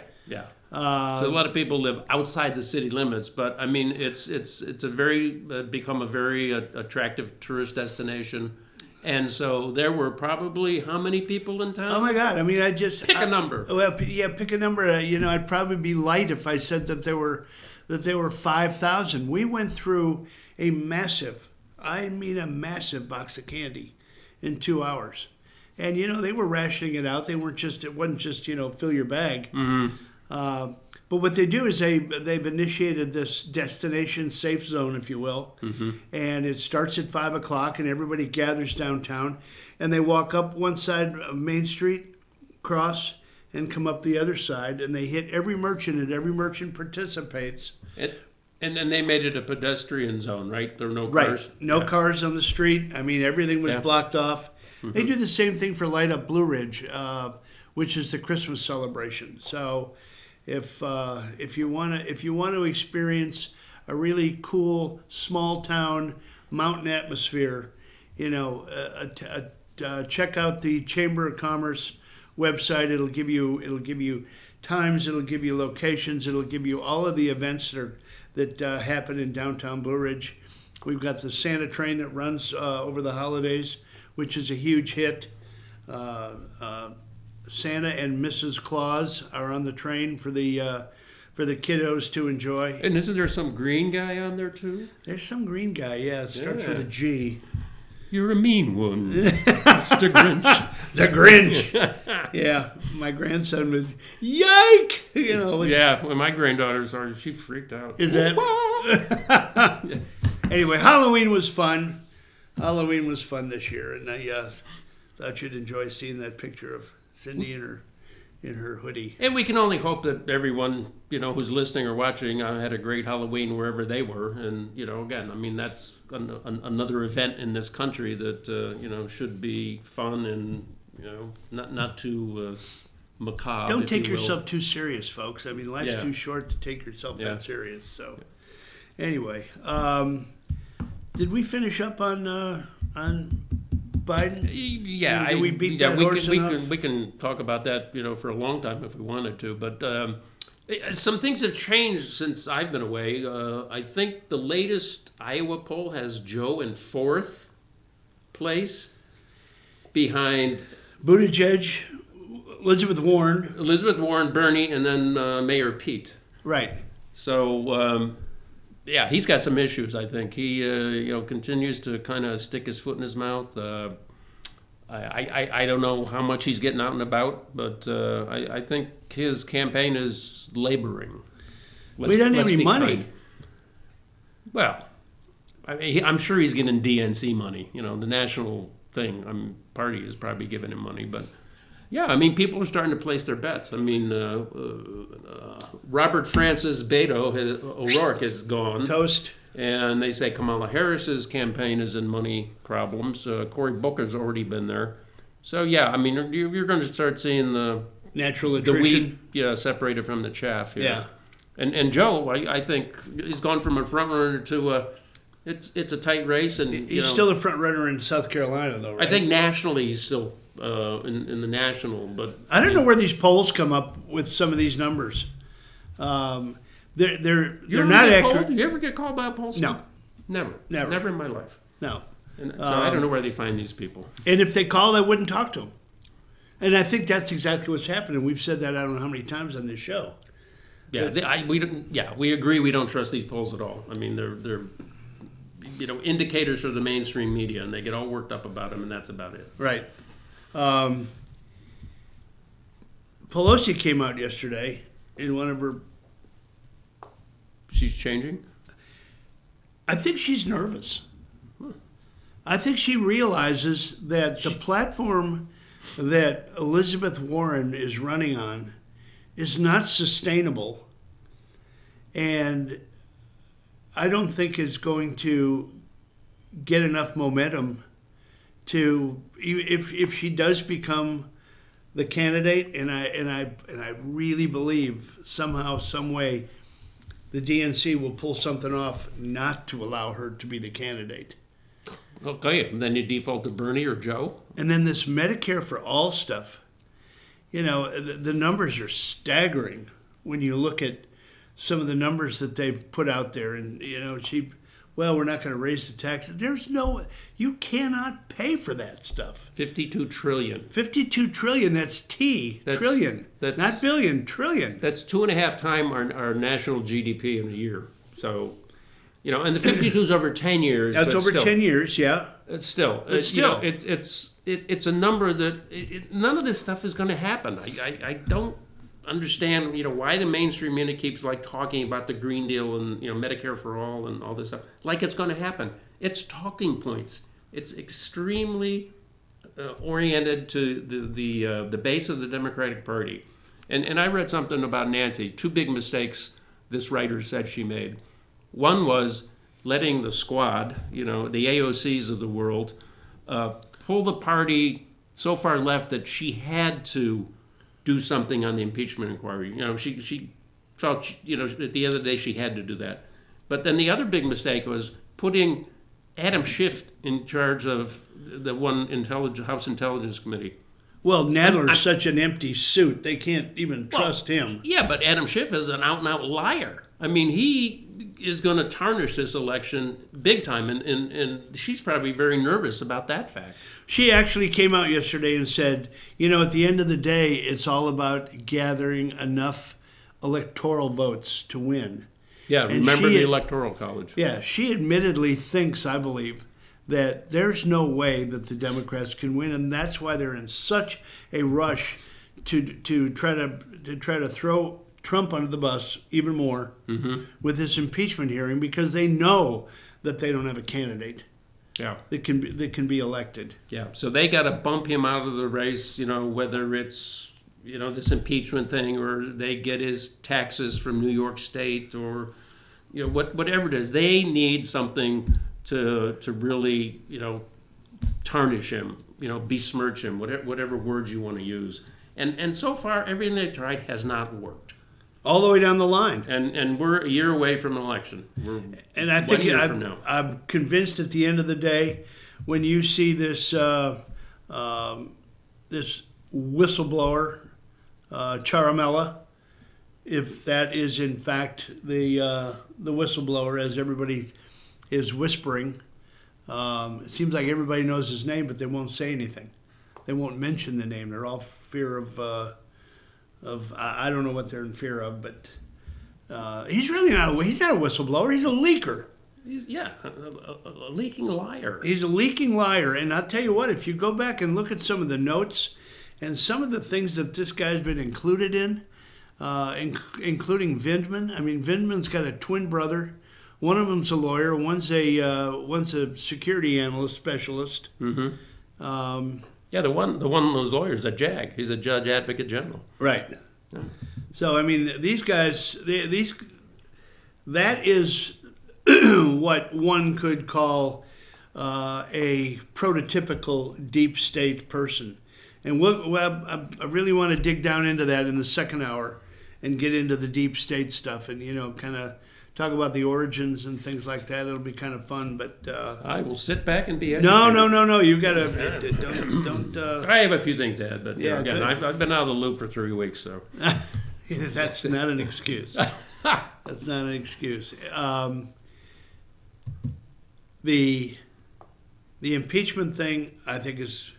So a lot of people live outside the city limits, but I mean, it's a very become a very attractive tourist destination, and so there were probably how many people in town? Oh my God! I mean, Pick a number. Well, yeah, pick a number. I'd probably be light if I said that there were 5,000. We went through a massive box of candy in 2 hours, and they were rationing it out. It wasn't just fill your bag. Mm-hmm. But what they do is they've initiated this destination safe zone, if you will, and it starts at 5 o'clock, and everybody gathers downtown, and they walk up one side of Main Street, cross, and come up the other side, and they hit every merchant, and every merchant participates. And they made it a pedestrian zone, right? There are no Right, cars. no cars on the street. I mean, everything was Yeah. blocked off. They do the same thing for Light Up Blue Ridge, which is the Christmas celebration. So, if you want to experience a really cool small town mountain atmosphere, check out the Chamber of Commerce website. It'll give you times. It'll give you locations. It'll give you all of the events that happen in downtown Blue Ridge. We've got the Santa train that runs over the holidays, which is a huge hit. Santa and Mrs. Claus are on the train for the kiddos to enjoy. And isn't there some green guy on there too? There's some green guy, yeah. It starts Yeah. with a G. You're a mean one. It's the Grinch. The Grinch. Yeah, my grandson was yike. Yeah, when my granddaughter saw it, she freaked out. Is that? Anyway, Halloween was fun. Halloween was fun this year, and I thought you'd enjoy seeing that picture of Cindy in her hoodie. And we can only hope that everyone, who's listening or watching had a great Halloween wherever they were. And, again, I mean, that's another event in this country that, should be fun and, not too macabre. Don't if take you will. yourself too serious, folks. I mean, life's Yeah. too short to take yourself Yeah. that serious. So, anyway, did we finish up on Biden? Yeah, Did we beat that horse enough? we can talk about that, for a long time if we wanted to. But some things have changed since I've been away. I think the latest Iowa poll has Joe in 4th place, behind Buttigieg, Elizabeth Warren, Bernie, and then Mayor Pete. right? So. Yeah, he's got some issues. I think he, continues to kind of stick his foot in his mouth. I don't know how much he's getting out and about, but I think his campaign is laboring. We don't have Let's any be money. kind. Well, I mean, I'm sure he's getting DNC money. You know, the national thing. Party is probably giving him money, but yeah, I mean, people are starting to place their bets. I mean, Robert Francis Beto O'Rourke is gone. Toast. And they say Kamala Harris's campaign is in money problems. Cory Booker's already been there. So, yeah, I mean, you're going to start seeing the Natural wheat attrition. separated from the chaff here. Yeah. And Joe, I think, he's gone from a front runner to it's a tight race. And He's still the front runner in South Carolina, though, right? I think nationally he's still in the national. But I don't know where these polls come up with some of these numbers. They're not accurate. You ever get called by a pollster? No. Never. Never. Never in my life. No. And so I don't know where they find these people. And if they called, I wouldn't talk to them. And I think that's exactly what's happening. We've said that I don't know how many times on this show. Yeah, we agree. We don't trust these polls at all. I mean, they're indicators for the mainstream media, and they get all worked up about them, and that's about it. Right. Pelosi came out yesterday in one of her. She's changing. I think she's nervous. I think she realizes that the platform that Elizabeth Warren is running on is not sustainable, and I don't think is going to get enough momentum to, if she does become the candidate, and I really believe somehow, some way, the DNC will pull something off not to allow her to be the candidate. Okay, and then you default to Bernie or Joe. And then this Medicare for All stuff, the numbers are staggering when you look at some of the numbers that they've put out there. And, we're not going to raise the taxes. You cannot pay for that stuff. $52 trillion. 52 trillion, that's trillion. Not billion, trillion. That's 2.5 times our national GDP in a year. So, and the 52 is over 10 years. That's over 10 years, yeah. It's still. It's a number that none of this stuff is going to happen. I don't understand, why the mainstream media keeps talking about the Green Deal and Medicare for all and all this stuff like it's going to happen. It's talking points. It's extremely oriented to the base of the Democratic Party. And I read something about Nancy. 2 big mistakes this writer said she made. One was letting the squad, the AOCs of the world, pull the party so far left that she had to do something on the impeachment inquiry. She felt, at the end of the day, she had to do that. But then the other big mistake was putting Adam Schiff in charge of the House Intelligence Committee. Well, Nadler's such an empty suit, they can't even trust him. Yeah, but Adam Schiff is an out-and-out liar. I mean, he is going to tarnish this election big time, and she's probably very nervous about that fact. She actually came out yesterday and said, at the end of the day, it's all about gathering enough electoral votes to win. Yeah, And remember she- the Electoral College. Yeah, she admittedly thinks, I believe, that there's no way that the Democrats can win, and that's why they're in such a rush to try to throw Trump under the bus even more with this impeachment hearing, because they know that they don't have a candidate Yeah. that can be elected. Yeah, so they got to bump him out of the race, whether it's, this impeachment thing, or they get his taxes from New York State, or, whatever it is. They need something to really, tarnish him, besmirch him, whatever words you want to use. And so far, everything they've tried has not worked. All the way down the line. And we're a year away from an election. We're And I 1 think year from now. I'm convinced at the end of the day, when you see this this whistleblower, Charamella, if that is in fact the whistleblower, as everybody is whispering, it seems like everybody knows his name, but they won't say anything. They won't mention the name. They're all fear of I don't know what they're in fear of, but he's not a whistleblower. He's a leaker. He's, yeah, a leaking liar. He's a leaking liar. And I'll tell you what, if you go back and look at some of the notes and some of the things that this guy's been included in, including Vindman. I mean, Vindman's got a twin brother. One of them's a lawyer. One's a security analyst specialist. Mm-hmm. Yeah, the one of those lawyers, a JAG. He's a judge advocate general. Right. Yeah. So I mean, these guys, that is what one could call a prototypical deep state person. And I really want to dig down into that in the second hour and get into the deep state stuff and, kind of talk about the origins and things like that. It'll be kind of fun, but... I will sit back and be educated. No. You got to... Don't... I have a few things to add, but Yeah, again, good. I've been out of the loop for 3 weeks, so... That's not an excuse. That's not an excuse. The impeachment thing, I think, is...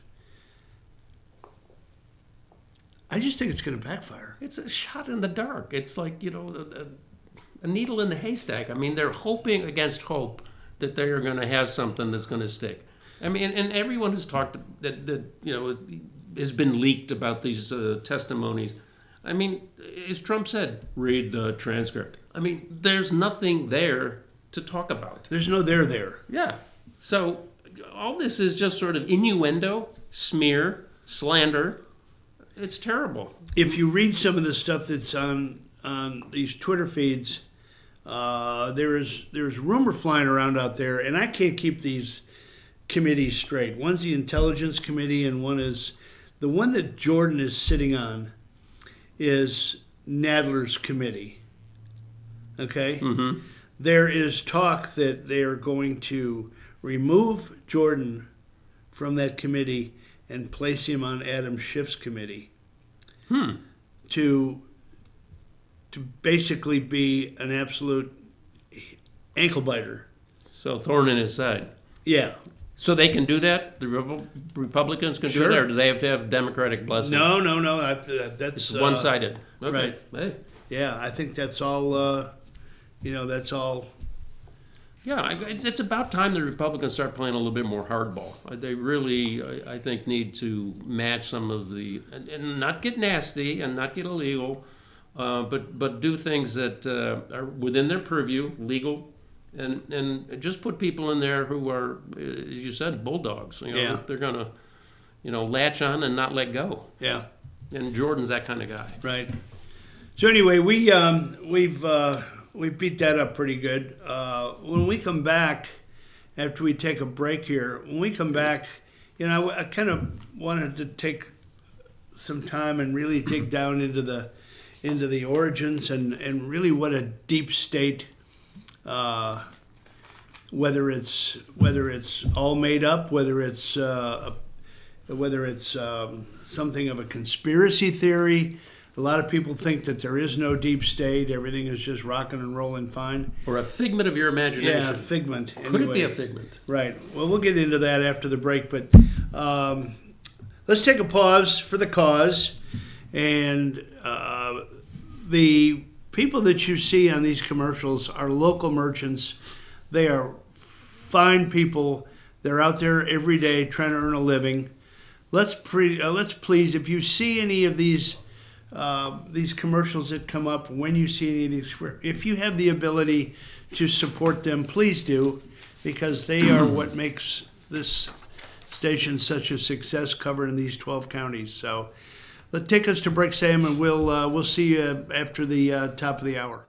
I just think it's going to backfire. It's a shot in the dark. It's like, a needle in the haystack. I mean, they're hoping against hope that they're going to have something that's going to stick. I mean, and everyone who's talked that has been leaked about these testimonies. I mean, as Trump said, read the transcript. I mean, there's nothing there to talk about. There's no there. Yeah. So all this is just sort of innuendo, smear, slander. It's terrible. If you read some of the stuff that's on these Twitter feeds, there's rumor flying around out there, and I can't keep these committees straight. One's the Intelligence Committee, and one is the one that Jordan is sitting on is Nadler's committee. Okay? Mm-hmm. There is talk that they are going to remove Jordan from that committee and place him on Adam Schiff's committee to basically be an absolute ankle biter. So thorn in his side. Yeah. So they can do that? The Republicans can Sure. do that, or do they have to have Democratic blessing? No. That's It's one-sided. Okay. right. Hey. Yeah, I think that's all. That's all. Yeah, it's about time the Republicans start playing a little bit more hardball. They really, I think, need to match some of the, and not get nasty and not get illegal, but do things that are within their purview, legal, and just put people in there who are, as you said, bulldogs. Yeah. They're gonna, latch on and not let go. Yeah. And Jordan's that kind of guy. Right. So anyway, we beat that up pretty good. When we come back, after we take a break here, when we come back, I kind of wanted to take some time and really dig down into the origins and really what a deep state, whether it's all made up, whether it's something of a conspiracy theory. A lot of people think that there is no deep state. Everything is just rocking and rolling fine. Or a figment of your imagination. Yeah, a figment. Could it be anyway. a figment? Right. Well, we'll get into that after the break, but let's take a pause for the cause. And the people that you see on these commercials are local merchants. They are fine people. They're out there every day trying to earn a living. Let's please, if you see any of these commercials that come up, when you see any of these, if you have the ability to support them, please do, because they are what makes this station such a success covering these 12 counties. So let's take us to break, Sam, and we'll see you after the top of the hour.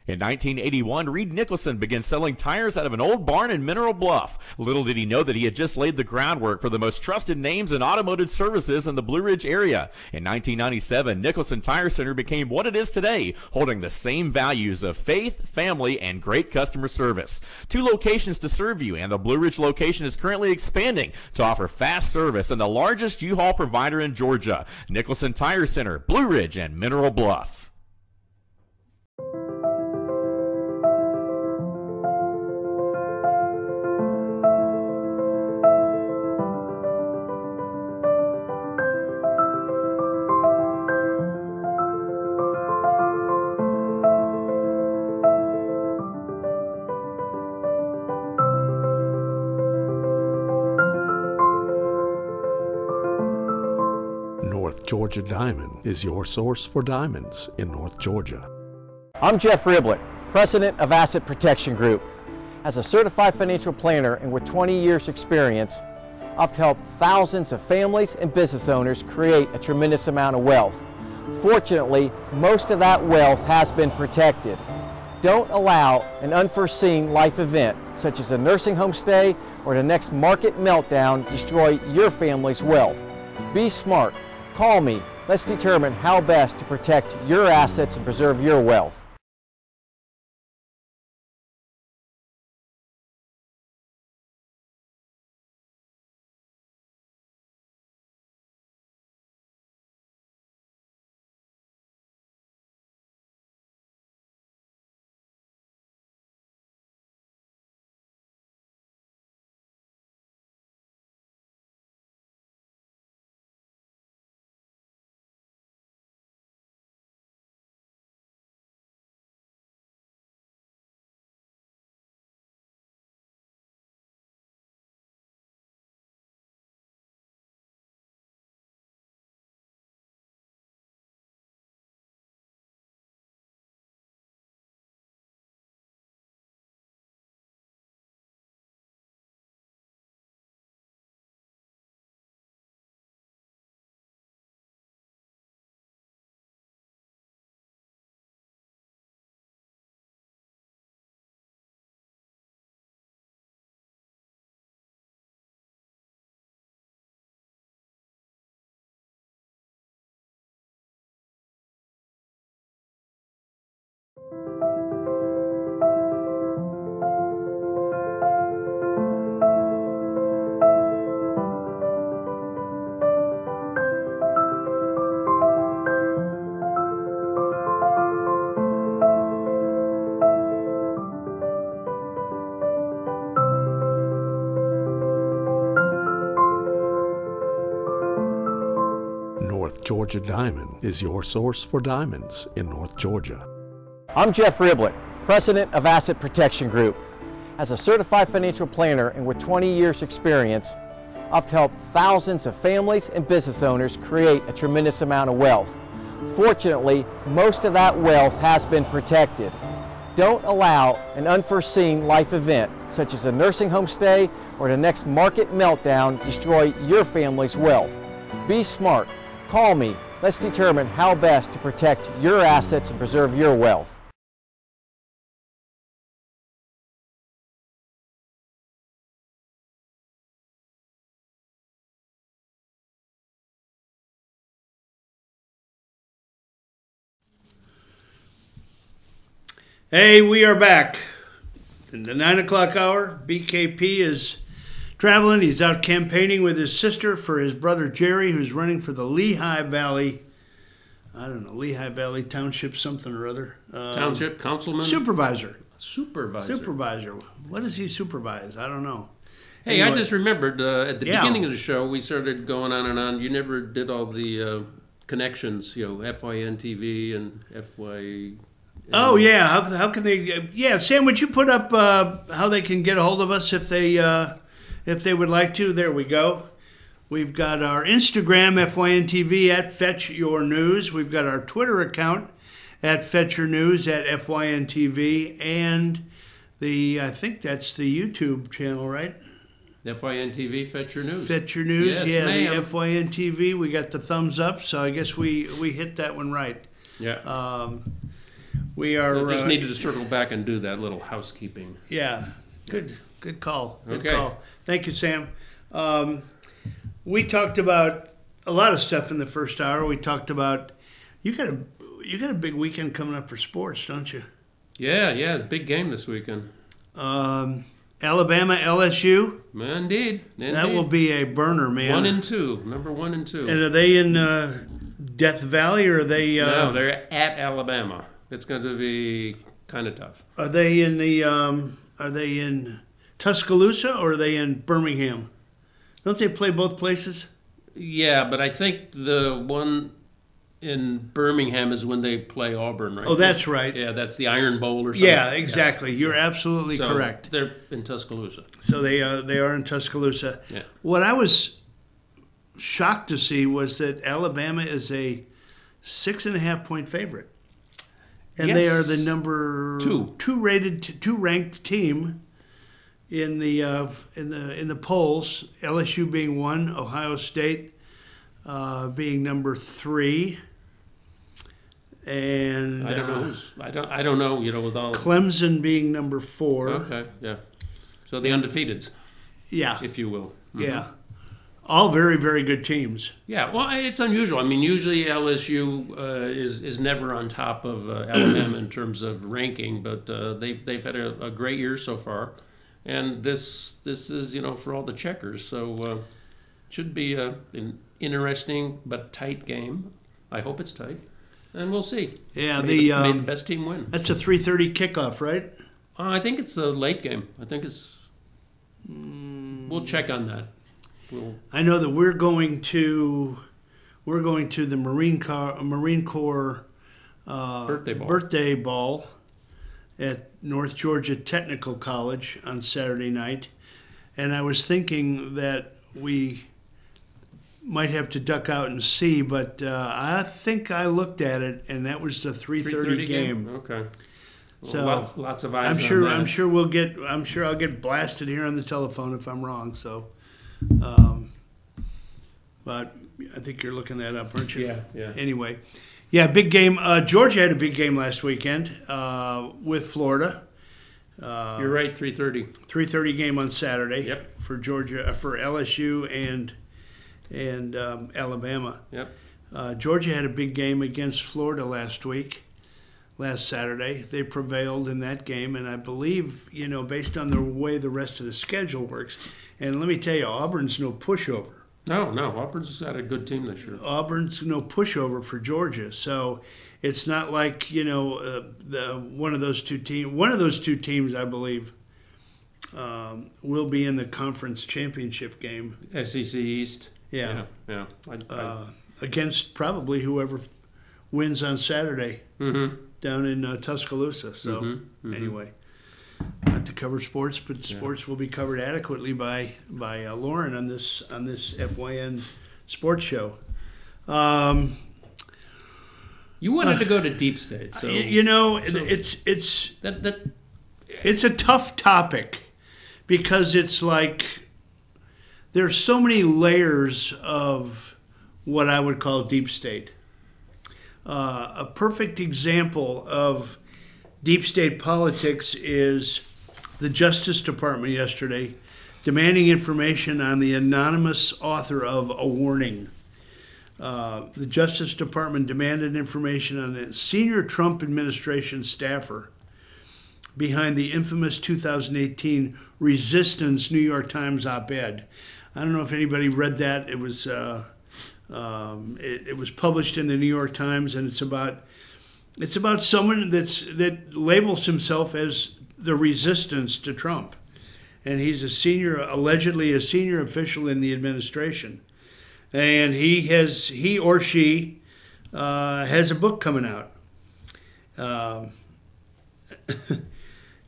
In 1981, Reed Nicholson began selling tires out of an old barn in Mineral Bluff. Little did he know that he had just laid the groundwork for the most trusted names in automotive services in the Blue Ridge area. In 1997, Nicholson Tire Center became what it is today, holding the same values of faith, family, and great customer service. 2 locations to serve you, and the Blue Ridge location is currently expanding to offer fast service and the largest U-Haul provider in Georgia. Nicholson Tire Center, Blue Ridge, and Mineral Bluff. Georgia Diamond is your source for diamonds in North Georgia. I'm Jeff Riblett, President of Asset Protection Group. As a certified financial planner and with 20 years experience, I've helped thousands of families and business owners create a tremendous amount of wealth. Fortunately, most of that wealth has been protected. Don't allow an unforeseen life event, such as a nursing home stay or the next market meltdown, destroy your family's wealth. Be smart. Call me. Let's determine how best to protect your assets and preserve your wealth. North Georgia Diamond is your source for diamonds in North Georgia. I'm Jeff Riblett, President of Asset Protection Group. As a certified financial planner and with 20 years experience, I've helped thousands of families and business owners create a tremendous amount of wealth. Fortunately, most of that wealth has been protected. Don't allow an unforeseen life event, such as a nursing home stay or the next market meltdown, destroy your family's wealth. Be smart. Call me. Let's determine how best to protect your assets and preserve your wealth. Hey, we are back. In the 9 o'clock hour, BKP is traveling. He's out campaigning with his sister for his brother Jerry, who's running for the Lehigh Valley, Lehigh Valley Township something or other. Township Councilman? Supervisor. Supervisor. What does he supervise? I don't know. Hey, Anyway. I just remembered at the Yeah. beginning of the show, we started going on and on. You never did all the connections, FYN TV and FY. Oh, yeah. How can they? Yeah, Sam, would you put up how they can get a hold of us if they would like to? There we go. We've got our Instagram, FYNTV, at Fetch Your News. We've got our Twitter account, at Fetch Your News, at FYNTV, and I think that's the YouTube channel, right? FYN TV, Fetch Your News. Fetch Your News, Yes, yeah, ma'am. the FYNTV. We got the thumbs up, so I guess we hit that one right. Yeah. We are. I just needed to circle back and do that little housekeeping. Yeah, good call. Good Okay. call. Thank you, Sam. We talked about a lot of stuff in the first hour. We talked about you got a big weekend coming up for sports, don't you? Yeah, it's a big game this weekend. Alabama, LSU. Indeed. That will be a burner, man. 1 and 2. Number 1 and 2. And are they in Death Valley or are they? No, they're at Alabama. It's going to be kind of tough. Are they in the? Are they in Tuscaloosa or are they in Birmingham? Don't they play both places? Yeah, but I think the one in Birmingham is when they play Auburn, right? Oh, that's right. Yeah, that's the Iron Bowl or something. Yeah, exactly. You're absolutely So correct. They're in Tuscaloosa. So they are in Tuscaloosa. Yeah. What I was shocked to see was that Alabama is a 6.5-point favorite, and they Yes. are the number two ranked team in the polls. LSU being 1, Ohio State being number 3, and I don't know. I don't know. With all. Clemson being number 4. Okay. Yeah. So the undefeateds, Yeah, if you will. yeah, all very, very good teams. Yeah, well, it's unusual. I mean, usually LSU is never on top of Alabama in terms of ranking, but they've had a great year so far, and this is for all the checkers. So should be an interesting but tight game. I hope it's tight, and we'll see. Yeah, may the best team win. That's a 3:30 kickoff, right? I think it's a late game. I think it's. We'll check on that. I know that we're going to the Marine Corps birthday ball at North Georgia Technical College on Saturday night, and I was thinking that we might have to duck out and see, but I think I looked at it, and that was the 3:30 game. Okay. Well, So lots of eyes I'm sure on that. I'm sure I'll get blasted here on the telephone if I'm wrong. So, but I think you're looking that up, aren't you? Yeah. Anyway, yeah, big game. Georgia had a big game last weekend with Florida. You're right. 3:30. 3:30 game on Saturday. Yep. For Georgia, for LSU and Alabama. Yep. Georgia had a big game against Florida last Saturday. They prevailed in that game, and I believe, based on the way the rest of the schedule works, and let me tell you, Auburn's no pushover. No, Auburn's got a good team this year. Auburn's no pushover for Georgia, so it's not like one of those two teams. One of those two teams, I believe, will be in the conference championship game. SEC East. Yeah. I Against probably whoever wins on Saturday. Mm-hmm. Down in Tuscaloosa. So anyway, not to cover sports, but sports will be covered adequately by Lauren on this FYN sports show. You wanted to go to Deep State, so it's a tough topic because it's like there's so many layers of what I would call deep state. A perfect example of deep state politics is the Justice Department yesterday demanding information on the anonymous author of A Warning. The Justice Department demanded information on the senior Trump administration staffer behind the infamous 2018 Resistance New York Times op-ed. I don't know if anybody read that. It was it was published in the New York Times, and it's about someone that labels himself as the resistance to Trump, and he's allegedly a senior official in the administration, and he or she has a book coming out.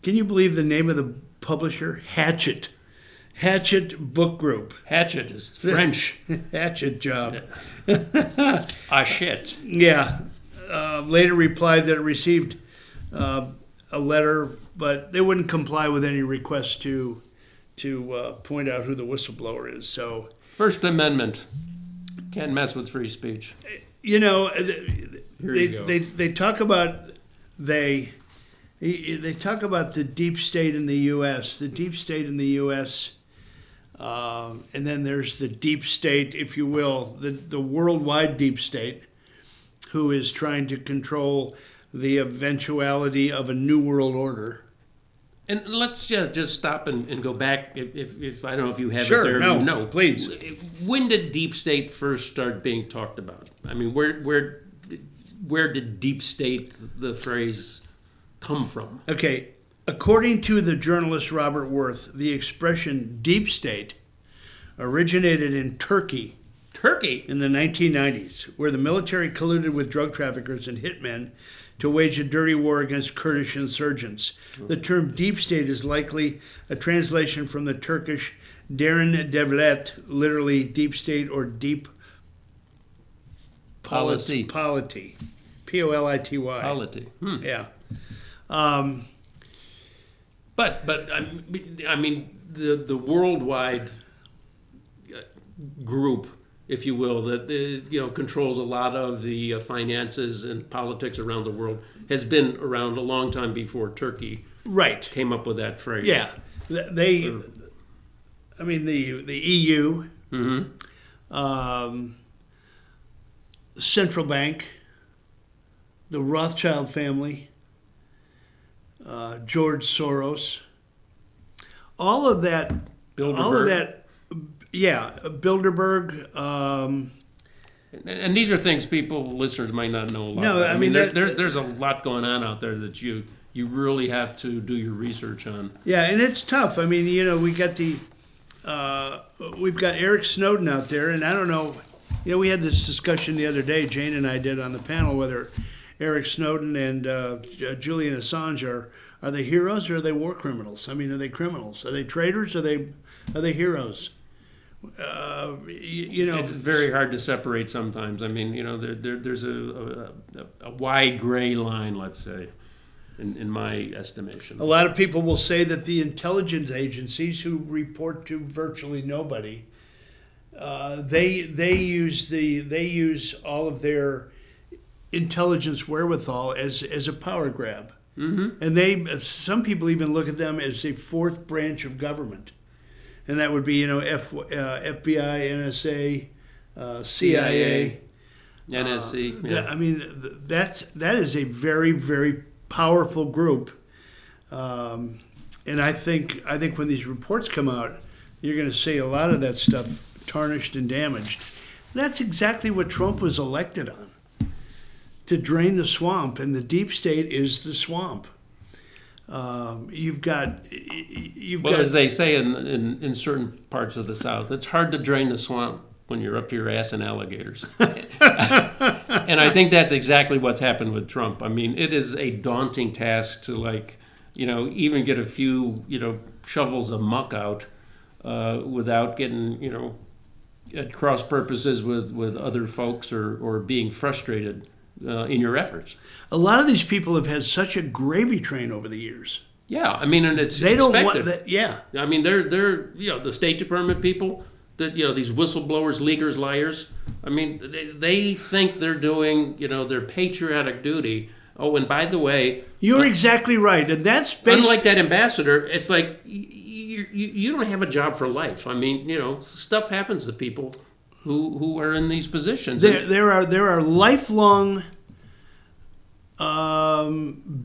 Can you believe the name of the publisher? Hatchet Book Group. Hatchet is French. Hatchet job. Shit. Yeah. Later replied that it received a letter, but they wouldn't comply with any request to point out who the whistleblower is. So First Amendment. Can't mess with free speech. Here you go. They talk about they talk about the deep state in the U.S. The deep state in the U.S. And then there's the deep state, if you will, the worldwide deep state, who is trying to control the eventuality of a new world order. And let's just stop and go back. If I don't know if you have Sure, it there. no, please. When did deep state first start being talked about? I mean, where did deep state, the phrase, come from? Okay, according to the journalist Robert Worth, the expression deep state originated in Turkey in the 1990s, where the military colluded with drug traffickers and hitmen to wage a dirty war against Kurdish insurgents. The term deep state is likely a translation from the Turkish Darren Devlette, literally deep state or deep Polity. Polity. Polity. Polity. Yeah. But I mean the worldwide group, if you will, that controls a lot of the finances and politics around the world, has been around a long time before Turkey Right. came up with that phrase. Yeah. They, I mean, the EU, Central Bank, the Rothschild family, George Soros, all of that, Bilderberg. Bilderberg. And these are things listeners might not know a lot No, about. I mean, there's a lot going on out there that you really have to do your research on. Yeah, and it's tough. I mean, we got we've got Eric Snowden out there, and I don't know. We had this discussion the other day, Jane and I did on the panel, whether Eric Snowden and Julian Assange are they heroes or are they war criminals? I mean, are they criminals? Are they traitors? Are they heroes? It's very hard to separate sometimes. I mean, there's a wide gray line, let's say, in my estimation. A lot of people will say that the intelligence agencies who report to virtually nobody, they use all of their intelligence wherewithal as a power grab, and some people even look at them as a fourth branch of government. And that would be, FBI, NSA, CIA, NSC. Yeah. I mean, that is a very, very powerful group. And I think when these reports come out, you're going to see a lot of that stuff tarnished and damaged. And that's exactly what Trump was elected on, to drain the swamp. And the deep state is the swamp. You've got, as they say in certain parts of the South, it's hard to drain the swamp when you're up to your ass in alligators. And I think that's exactly what's happened with Trump. I mean, it is a daunting task to even get a few, shovels of muck out without getting, at cross purposes with other folks or being frustrated in your efforts. A lot of these people have had such a gravy train over the years. Yeah, I mean, and it's they expected. Don't want that. Yeah, I mean, they're the State Department people, that these whistleblowers, leakers, liars. I mean, they think they're doing their patriotic duty. Oh, and by the way, you're exactly right, and that's unlike that ambassador. It's like you don't have a job for life. I mean, stuff happens to people who are in these positions. There are lifelong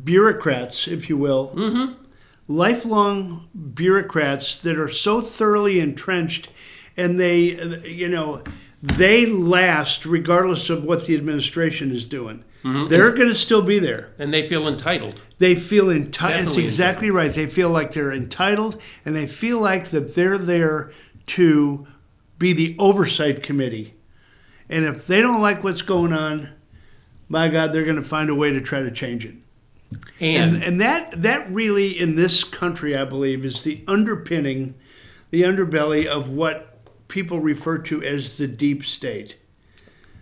bureaucrats, if you will, lifelong bureaucrats that are so thoroughly entrenched, and they last regardless of what the administration is doing. They're going to still be there, and they feel entitled. They feel entitled. That's exactly right. They feel like they're entitled, and they feel like that they're there to be the oversight committee. And if they don't like what's going on, by God, they're going to find a way to try to change it. And that really, in this country, I believe, is the underpinning, the underbelly of what people refer to as the deep state.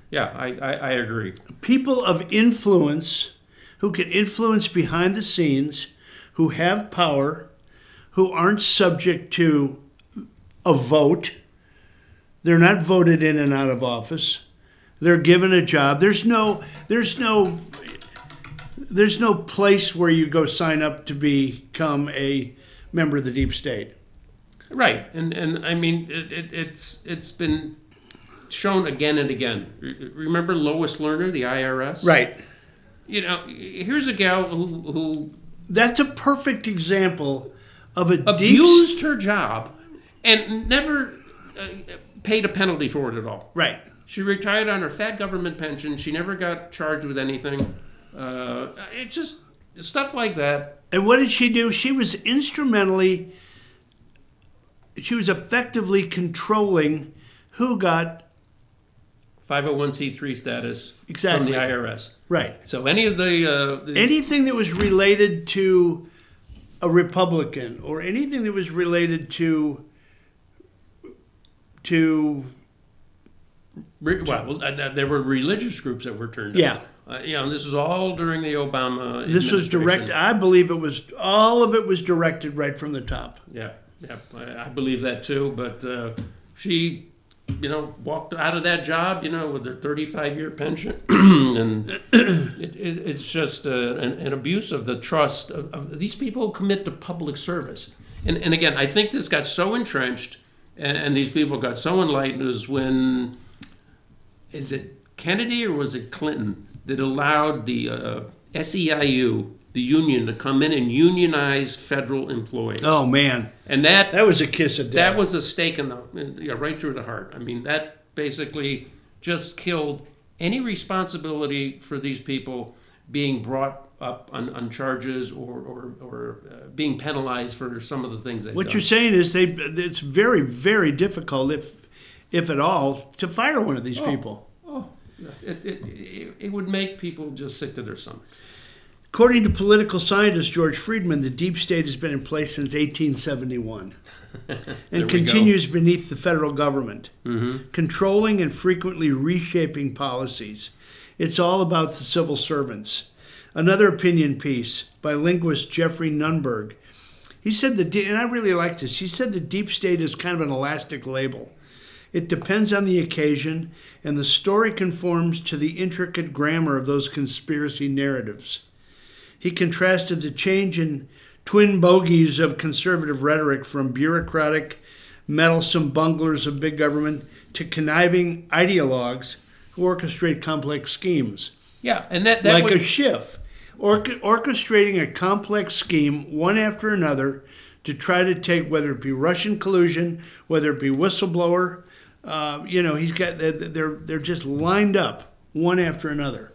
Yeah, I agree. People of influence who can influence behind the scenes, who have power, who aren't subject to a vote. They're not voted in and out of office. They're given a job. There's no place where you go sign up to become a member of the deep state. Right, and I mean it's been shown again and again. Remember Lois Lerner, the IRS? Right. Here's a gal who that's a perfect example of abused her job and never paid a penalty for it at all. Right. She retired on her fat government pension. She never got charged with anything. It's just stuff like that. And what did she do? She was effectively controlling who got 501c3 status exactly. from the IRS. Right. So any of the anything that was related to a Republican or anything that was related to to Well, there were religious groups that were turned Yeah. down. This was all during the Obama this was direct. administration. I believe it was all of it was directed right from the top. Yeah, I believe that too. But she, walked out of that job, with her 35-year pension, and it's just an abuse of the trust of these people who commit to public service. And again, I think this got so entrenched, and these people got so enlightened. It was when, is it Kennedy or was it Clinton that allowed the SEIU, the union, to come in and unionize federal employees? Oh man, And that was a kiss of death. that was a stake in the right through the heart. I mean, that basically just killed any responsibility for these people being brought up on charges or being penalized for some of the things they've What done. you're saying is it's very, very difficult, if at all, to fire one of these people. Oh, it would make people just sick to their stomach. According to political scientist George Friedman, the deep state has been in place since 1871 and continues beneath the federal government, controlling and frequently reshaping policies. It's all about the civil servants. Another opinion piece by linguist Jeffrey Nunberg. He said and I really like this, he said the deep state is kind of an elastic label. It depends on the occasion, and the story conforms to the intricate grammar of those conspiracy narratives. He contrasted the change in twin bogies of conservative rhetoric from bureaucratic, meddlesome bunglers of big government to conniving ideologues who orchestrate complex schemes. Yeah, and that Like would, a Schiff, orchestrating a complex scheme one after another to try to take, whether it be Russian collusion, whether it be whistleblower, he's got, they're just lined up one after another.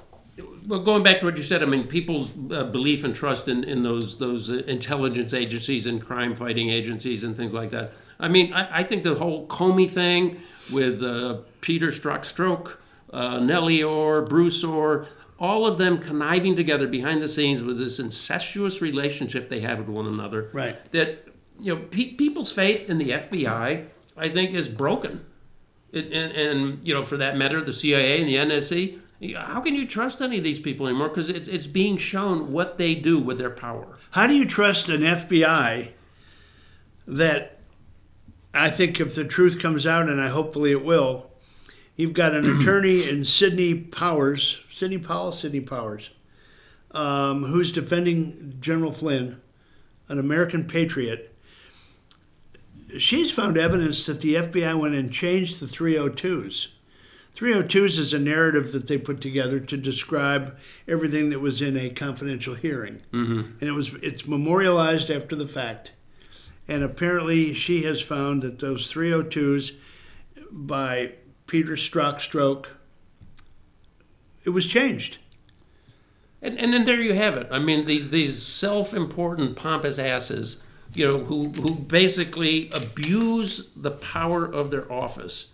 Well, going back to what you said, I mean, people's belief and trust in those intelligence agencies and crime-fighting agencies and things like that. I mean, I think the whole Comey thing with Peter Strzok, Nellie Orr, Bruce Orr, all of them conniving together behind the scenes with this incestuous relationship they have with one another. Right. That, people's faith in the FBI, I think, is broken. And for that matter, the CIA and the NSC. How can you trust any of these people anymore? Because it's being shown what they do with their power. How do you trust an FBI that, I think if the truth comes out, and hopefully it will, you've got an attorney in Sidney Powers, who's defending General Flynn, an American patriot. She's found evidence that the FBI went and changed the 302s. 302s is a narrative that they put together to describe everything that was in a confidential hearing. Mm-hmm. And it's memorialized after the fact. And apparently she has found that those 302s by Peter Strzok, it was changed. And then there you have it. I mean, these self-important pompous asses, who basically abuse the power of their office.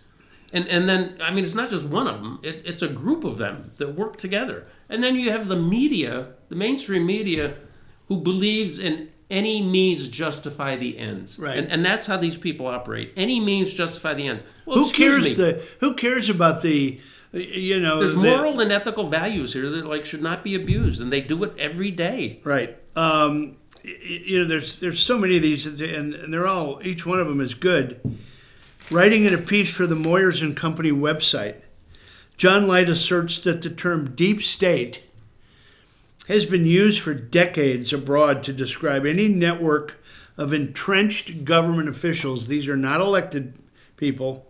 And then, I mean, it's not just one of them. It's a group of them that work together. And then you have the media, the mainstream media, who believes in any means justify the ends. Right. And that's how these people operate. Any means justify the ends. Well, Who cares about the, There's moral and ethical values here that should not be abused, and they do it every day. Right. There's so many of these, and they're all, each one of them is good. Writing in a piece for the Moyers and Company website, John Light asserts that the term deep state has been used for decades abroad to describe any network of entrenched government officials. These are not elected people.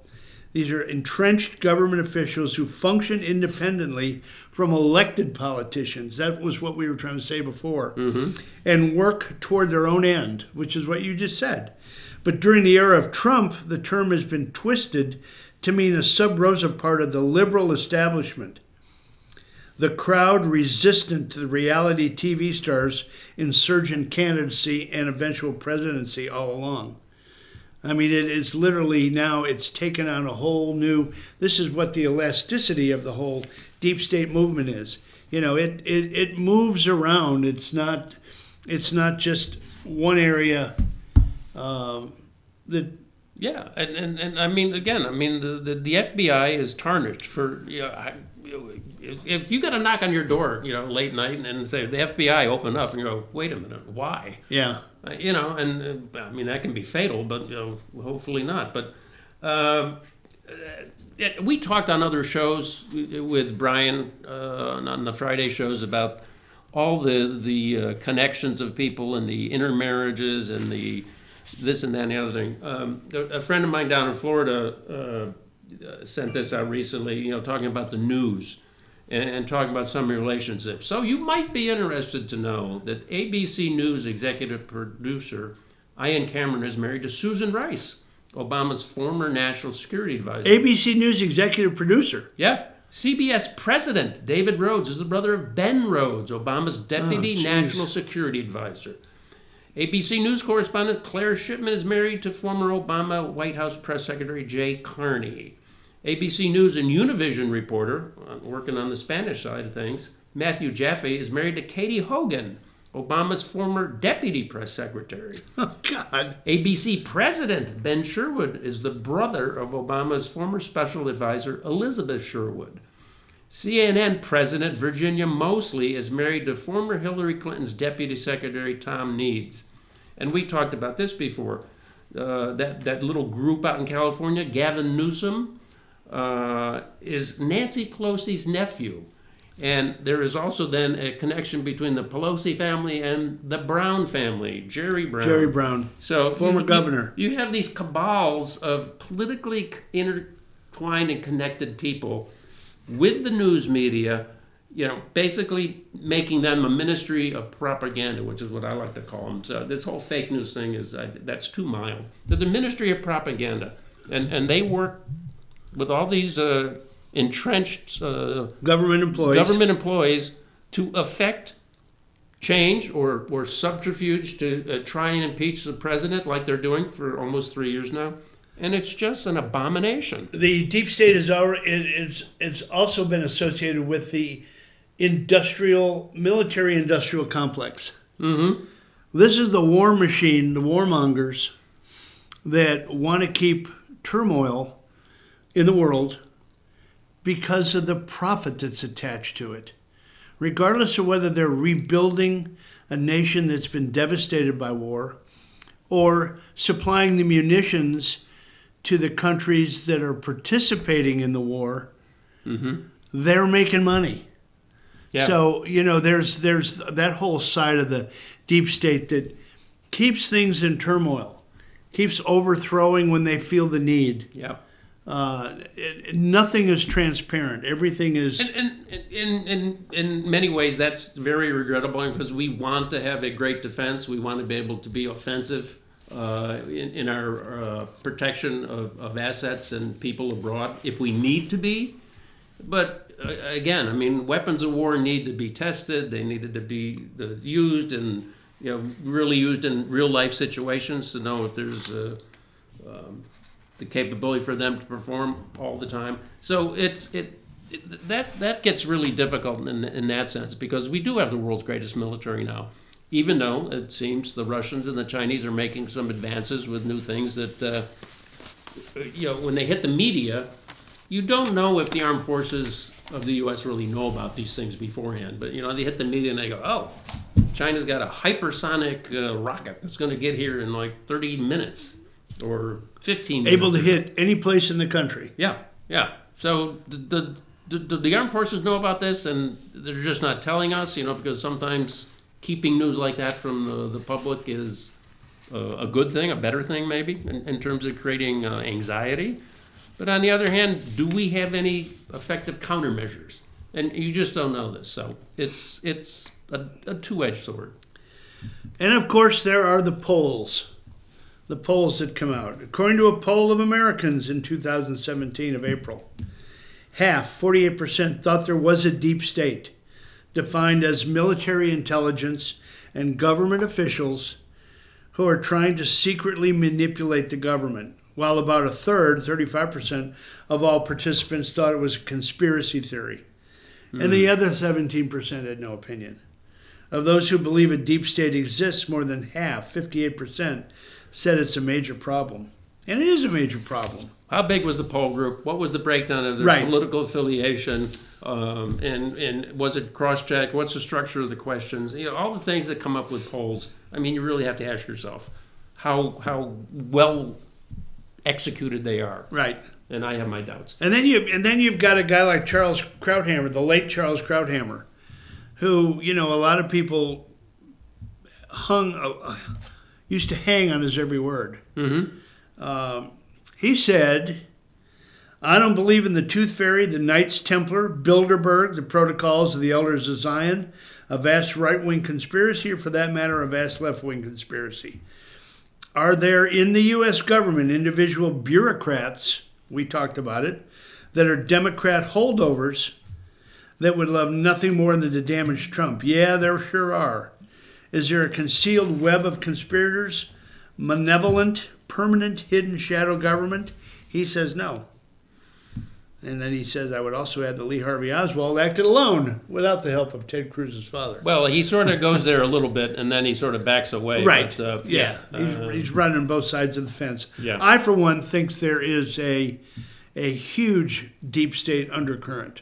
These are entrenched government officials who function independently from elected politicians. That was what we were trying to say before. Mm-hmm. And work toward their own end, which is what you just said. But during the era of Trump, the term has been twisted to mean a sub rosa part of the liberal establishment, the crowd resistant to the reality TV stars' insurgent candidacy and eventual presidency all along. I mean, it's literally now it's taken on a whole new, this is what the elasticity of the whole deep state movement is. It moves around. It's not just one area that Yeah, and I mean, again, I mean, the FBI is tarnished for, if you got a knock on your door, late night and say, the FBI open up, and you go, wait a minute, why? Yeah. And I mean, that can be fatal, but, hopefully not. But we talked on other shows with Brian on the Friday shows about all the connections of people and the intermarriages and the this and that and the other thing. A friend of mine down in Florida sent this out recently, talking about the news and talking about some relationships. So you might be interested to know that ABC News executive producer Ian Cameron is married to Susan Rice, Obama's former national security advisor. ABC News executive producer. Yeah. CBS president David Rhodes is the brother of Ben Rhodes, Obama's deputy national security advisor. ABC News correspondent Claire Shipman is married to former Obama White House press secretary Jay Carney. ABC News and Univision reporter, working on the Spanish side of things, Matthew Jaffe is married to Katie Hogan, Obama's former deputy press secretary. Oh, God. ABC president Ben Sherwood is the brother of Obama's former special advisor Elizabeth Sherwood. CNN president Virginia Mosley is married to former Hillary Clinton's deputy secretary Tom Needs. And we talked about this before. That little group out in California, Gavin Newsom, is Nancy Pelosi's nephew. And there is also then a connection between the Pelosi family and the Brown family, Jerry Brown. Jerry Brown, so former governor. You have these cabals of politically intertwined and connected people with the news media, basically making them a ministry of propaganda, which is what I like to call them. So this whole fake news thing that's too mild. They're the ministry of propaganda, and they work with all these entrenched government employees to affect change or subterfuge to try and impeach the president, like they're doing for almost 3 years now. And it's just an abomination. The deep state it's also been associated with the military-industrial complex. Mm-hmm. This is the war machine, the warmongers that want to keep turmoil in the world because of the profit that's attached to it. Regardless of whether they're rebuilding a nation that's been devastated by war or supplying the munitions to the countries that are participating in the war, they're making money. Yeah. So, there's that whole side of the deep state that keeps things in turmoil, keeps overthrowing when they feel the need. Yeah. Nothing is transparent. Everything is... And in many ways, that's very regrettable because we want to have a great defense. We want to be able to be offensive in our protection of assets and people abroad if we need to be. But again, I mean, weapons of war need to be tested. They needed to be used and really used in real life situations to know if there's the capability for them to perform all the time. So that gets really difficult in that sense because we do have the world's greatest military now. Even though it seems the Russians and the Chinese are making some advances with new things that, when they hit the media, you don't know if the armed forces of the U.S. really know about these things beforehand. But, they hit the media and they go, oh, China's got a hypersonic rocket that's going to get here in like 30 minutes or 15 minutes. Able to hit any place in the country. Yeah. So the armed forces know about this and they're just not telling us, because sometimes keeping news like that from the public is a good thing, a better thing maybe, in terms of creating anxiety. But on the other hand, do we have any effective countermeasures? And you just don't know this. So it's a two-edged sword. And of course, there are the polls that come out. According to a poll of Americans in 2017 of April, 48% thought there was a deep state, defined as military intelligence and government officials who are trying to secretly manipulate the government, while about a third, 35%, of all participants thought it was a conspiracy theory. And the other 17% had no opinion. Of those who believe a deep state exists, more than half, 58%, said it's a major problem. And it is a major problem. How big was the poll group? What was the breakdown of their Right. political affiliation? And was it cross-checked? What's the structure of the questions? You know, all the things that come up with polls. I mean, you really have to ask yourself how well executed they are. Right. And I have my doubts. And then you've got a guy like Charles Krauthammer, the late Charles Krauthammer, who, you know, a lot of people used to hang on his every word. He said, "I don't believe in the Tooth Fairy, the Knights Templar, Bilderberg, the Protocols of the Elders of Zion, a vast right-wing conspiracy, or for that matter, a vast left-wing conspiracy. Are there in the U.S. government individual bureaucrats," we talked about it, "that are Democrat holdovers that would love nothing more than to damage Trump? Yeah, there sure are. Is there a concealed web of conspirators, malevolent, permanent, hidden shadow government?" He says no. And then he says, "I would also add that Lee Harvey Oswald acted alone without the help of Ted Cruz's father." Well, he sort of goes there a little bit, and then he sort of backs away. Right. But, He's running both sides of the fence. Yeah. I, for one, think there is a huge deep state undercurrent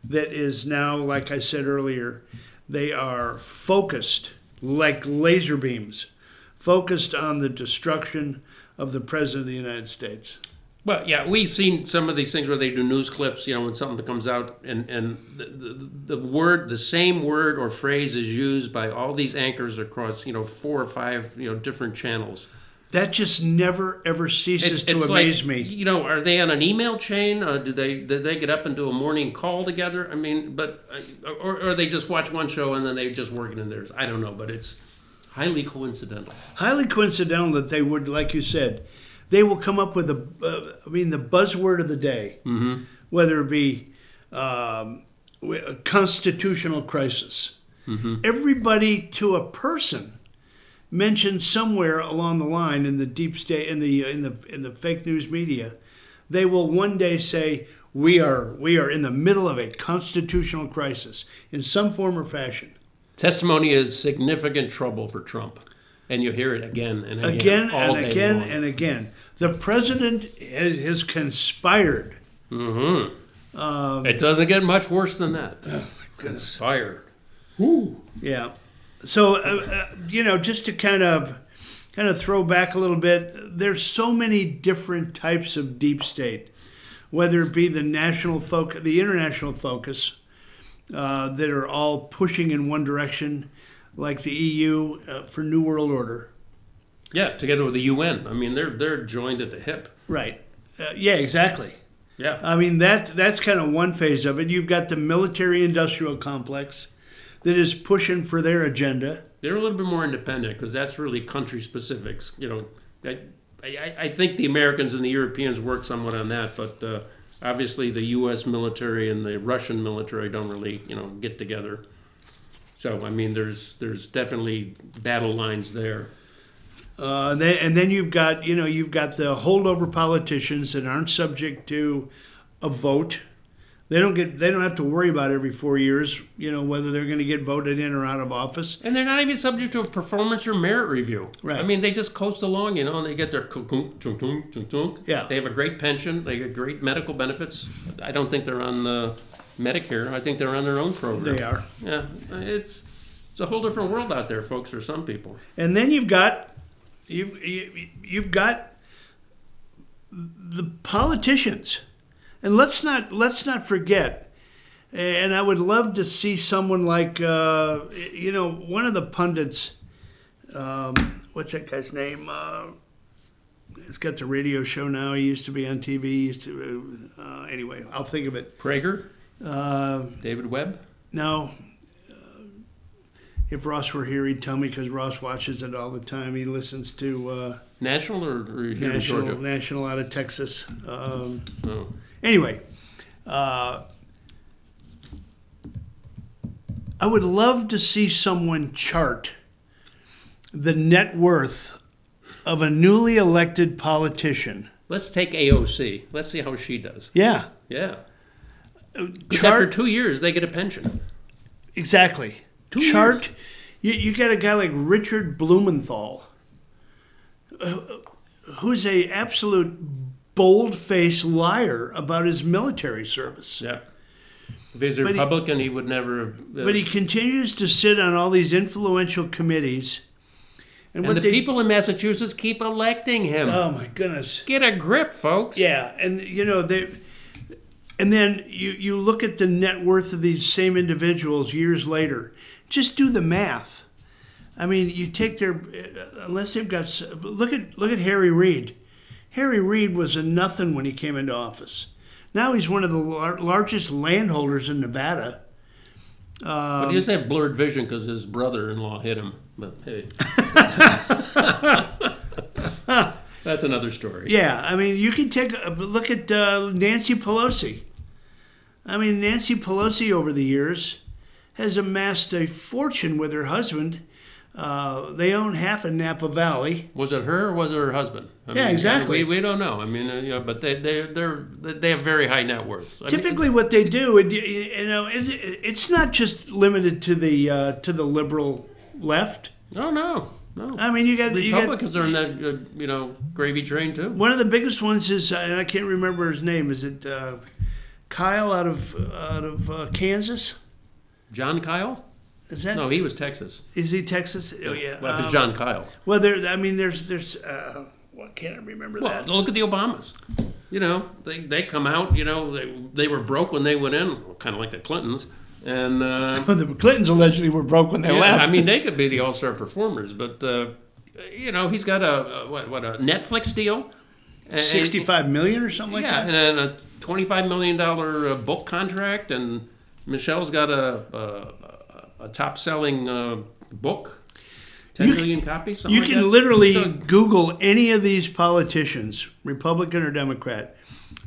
that is now, like I said earlier, they are focused like laser beams, focused on the destruction of the President of the United States. Well, yeah, we've seen some of these things where they do news clips, you know, when something comes out and the same word or phrase is used by all these anchors across, you know, 4 or 5, you know, different channels. That just never, ever ceases to amaze me. You know, are they on an email chain? Did they get up and do a morning call together? I mean, but, or they just watch one show and then they just work in theirs. I don't know, but it's highly coincidental. Highly coincidental that they would, like you said, they will come up with the buzzword of the day, whether it be a constitutional crisis. Everybody to a person mentioned somewhere along the line in the deep state, in the fake news media, they will one day say, we are in the middle of a constitutional crisis in some form or fashion. Testimony is significant trouble for Trump. And you hear it again and again. And again. The president has conspired. It doesn't get much worse than that. Conspired. Yeah. So, you know, just to kind of throw back a little bit, there's so many different types of deep state, whether it be the national focus, the international focus, that are all pushing in one direction, like the EU for New World Order. Yeah, together with the UN. I mean, they're joined at the hip. Right. Yeah, exactly. Yeah. I mean, that's kind of one phase of it. You've got the military-industrial complex that is pushing for their agenda. They're a little bit more independent because that's really country specifics. You know, I think the Americans and the Europeans work somewhat on that, but obviously the U.S. military and the Russian military don't really, you know, get together. So, I mean, there's definitely battle lines there. And then you've got the holdover politicians that aren't subject to a vote. They don't have to worry about every 4 years, you know, whether they're going to get voted in or out of office. And they're not even subject to a performance or merit review. Right. I mean, they just coast along, you know, and they get their Yeah. They have a great pension. They get great medical benefits. I don't think they're on Medicare. I think they're on their own program. They are. Yeah. It's a whole different world out there, folks, for some people. And then you've got the politicians. And let's not forget, and I would love to see someone like, you know, one of the pundits, what's that guy's name? He's got the radio show now. He used to be on TV. Anyway, I'll think of it. Prager? David Webb? No. If Ross were here, he'd tell me because Ross watches it all the time. He listens to National or here in Georgia? National out of Texas. Oh. Anyway, I would love to see someone chart the net worth of a newly elected politician. Let's take AOC. Let's see how she does. Yeah. Yeah. Because after 2 years, they get a pension. Exactly. 2 Chart. years. You got a guy like Richard Blumenthal, who's a absolute bold-faced liar about his military service. Yeah. If he's a But he- Republican, he would never. But he continues to sit on all these influential committees. and the people in Massachusetts keep electing him. Oh my goodness. Get a grip, folks. Yeah, and and then you look at the net worth of these same individuals years later. Just do the math. I mean, you take their unless they've got look at Harry Reid. Harry Reid was a nothing when he came into office. Now he's one of the largest landholders in Nevada. But he doesn't have blurred vision because his brother-in-law hit him. But hey, that's another story. Yeah, I mean, you can take a look at Nancy Pelosi. I mean, Nancy Pelosi over the years has amassed a fortune with her husband. They own half of Napa Valley. Was it her or was it her husband? Yeah, exactly. We don't know. I mean, but they have very high net worth. Typically, what they do, it's not just limited to the liberal left. No. I mean, you got Republicans are in that gravy train too. One of the biggest ones is, and I can't remember his name. Is it Kyle out of Kansas? John Kyle? Is that? No, he was Texas. Is he Texas? Oh yeah. Well, it was John Kyle. Well, there's well, can't I remember that? Well, look at the Obamas. They come out. They were broke when they went in, kind of like the Clintons. And the Clintons allegedly were broke when they left. I mean, they could be the all-star performers, but he's got a Netflix deal, $65 million or something like that. and a $25 million book contract, and Michelle's got a top-selling book, 10 million copies. You like can that. literally Google any of these politicians, Republican or Democrat,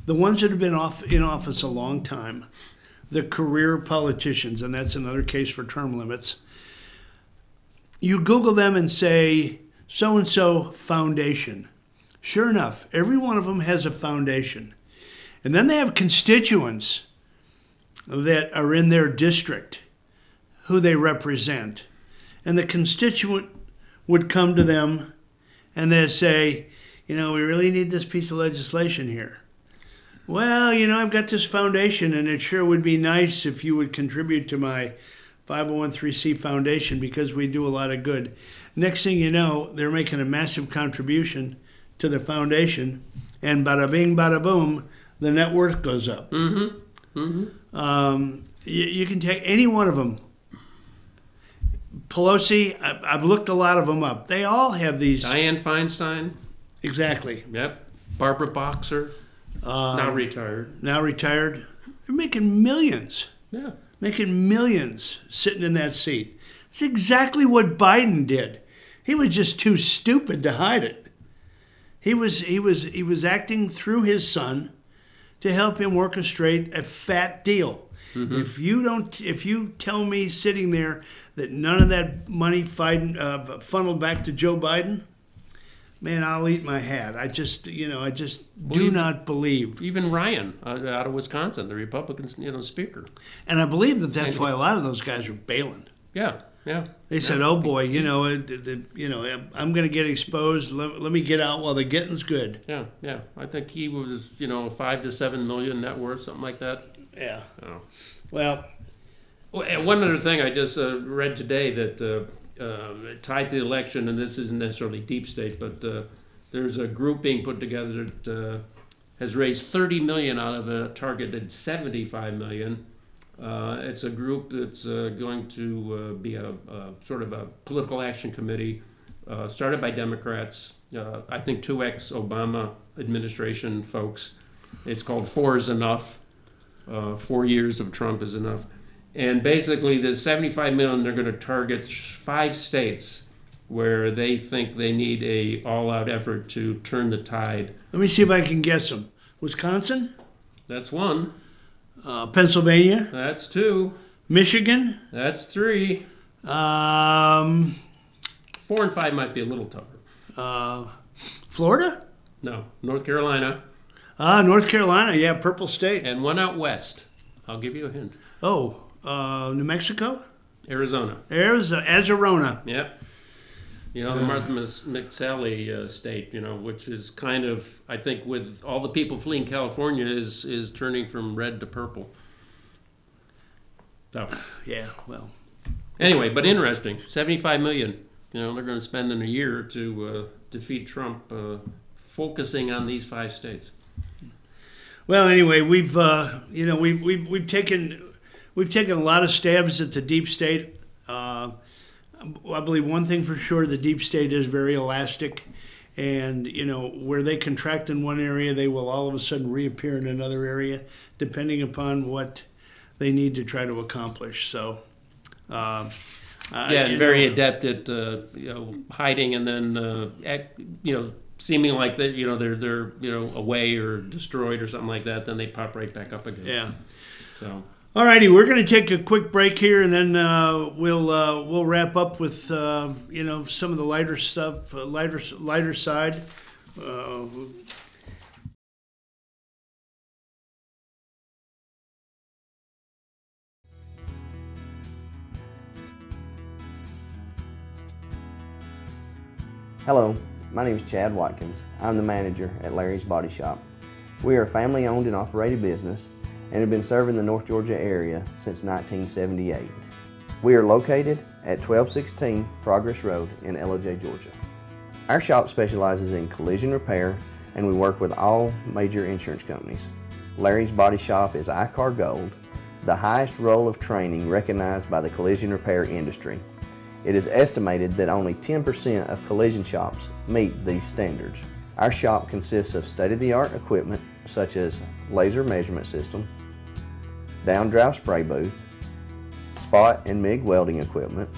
the ones that have been in office a long time. The career politicians, and that's another case for term limits. You Google them and say, so-and-so foundation. Sure enough, every one of them has a foundation. And then they have constituents that are in their district, who they represent. And the constituent would come to them and they'd say, we really need this piece of legislation here. Well, I've got this foundation, and it sure would be nice if you would contribute to my 501(c) foundation because we do a lot of good. Next thing you know, they're making a massive contribution to the foundation, and bada bing, bada boom, the net worth goes up. Mm-hmm. Mm-hmm. You can take any one of them. Pelosi, I've looked a lot of them up. They all have these. Dianne Feinstein. Exactly. Yep. Barbara Boxer. Now retired. They're making millions. Yeah. Making millions sitting in that seat. It's exactly what Biden did. He was just too stupid to hide it. He was acting through his son to help him orchestrate a fat deal. Mm-hmm. If you tell me sitting there that none of that money funneled back to Joe Biden, man, I'll eat my hat. I just do not believe. Even Ryan out of Wisconsin, the Republican, speaker. And I believe that's why a lot of those guys are bailing. Yeah. They said, "Oh boy, I'm going to get exposed. Let me get out while the getting's good." Yeah. I think he was, 5 to 7 million net worth, something like that. Yeah. Oh. Well, and one other thing I just read today that tied to the election, and this isn't necessarily deep state, but there's a group being put together that has raised $30 million out of a targeted $75 million. It's a group that's going to be a sort of a political action committee started by Democrats. I think 2 ex-Obama administration folks. It's called 4 is Enough. 4 years of Trump is enough. And basically, the $75 million, they're going to target 5 states where they think they need a all-out effort to turn the tide. Let me see if I can guess them. Wisconsin? That's 1. Pennsylvania? That's 2. Michigan? That's 3. 4 and 5 might be a little tougher. Florida? No. North Carolina. North Carolina, yeah, purple state. And 1 out west. I'll give you a hint. Oh, New Mexico? Arizona. Azarona. Yep. You know, the Martha McSally estate, you know, which is kind of, I think, with all the people fleeing California, is turning from red to purple. So Yeah, well, anyway, but interesting. 75 million. You know, they're going to spend in a year to defeat Trump, focusing on these 5 states. well. Anyway, we've taken a lot of stabs at the deep state. I believe one thing for sure: the deep state is very elastic, and where they contract in one area, they will all of a sudden reappear in another area, depending upon what they need to try to accomplish. So. And very adept at hiding, and then seeming like that they're away or destroyed or something like that. Then they pop right back up again. Yeah. So. Alrighty, we're going to take a quick break here, and then we'll wrap up with some of the lighter stuff, lighter side. Hello, my name is Chad Watkins. I'm the manager at Larry's Body Shop. We are a family-owned and operated business and have been serving the North Georgia area since 1978. We are located at 1216 Progress Road in Ellijay, Georgia. Our shop specializes in collision repair, and we work with all major insurance companies. Larry's Body Shop is ICAR Gold, the highest role of training recognized by the collision repair industry. It is estimated that only 10% of collision shops meet these standards. Our shop consists of state-of-the-art equipment such as laser measurement system, down-drive spray booth, spot and MIG welding equipment.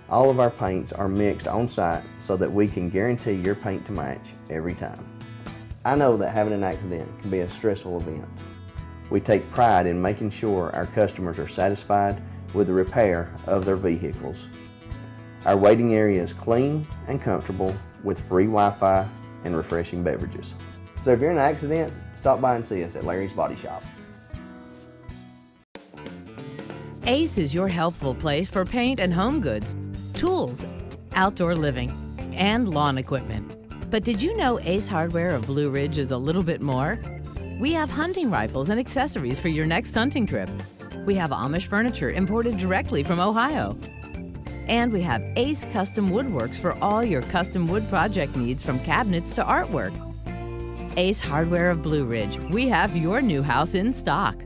All of our paints are mixed on-site so that we can guarantee your paint to match every time. I know that having an accident can be a stressful event. We take pride in making sure our customers are satisfied with the repair of their vehicles. Our waiting area is clean and comfortable with free Wi-Fi and refreshing beverages. So if you're in an accident, stop by and see us at Larry's Body Shop. Ace is your helpful place for paint and home goods, tools, outdoor living, and lawn equipment. But did you know Ace Hardware of Blue Ridge is a little bit more? We have hunting rifles and accessories for your next hunting trip. We have Amish furniture imported directly from Ohio. And we have Ace Custom Woodworks for all your custom wood project needs, from cabinets to artwork. Ace Hardware of Blue Ridge, we have your new house in stock.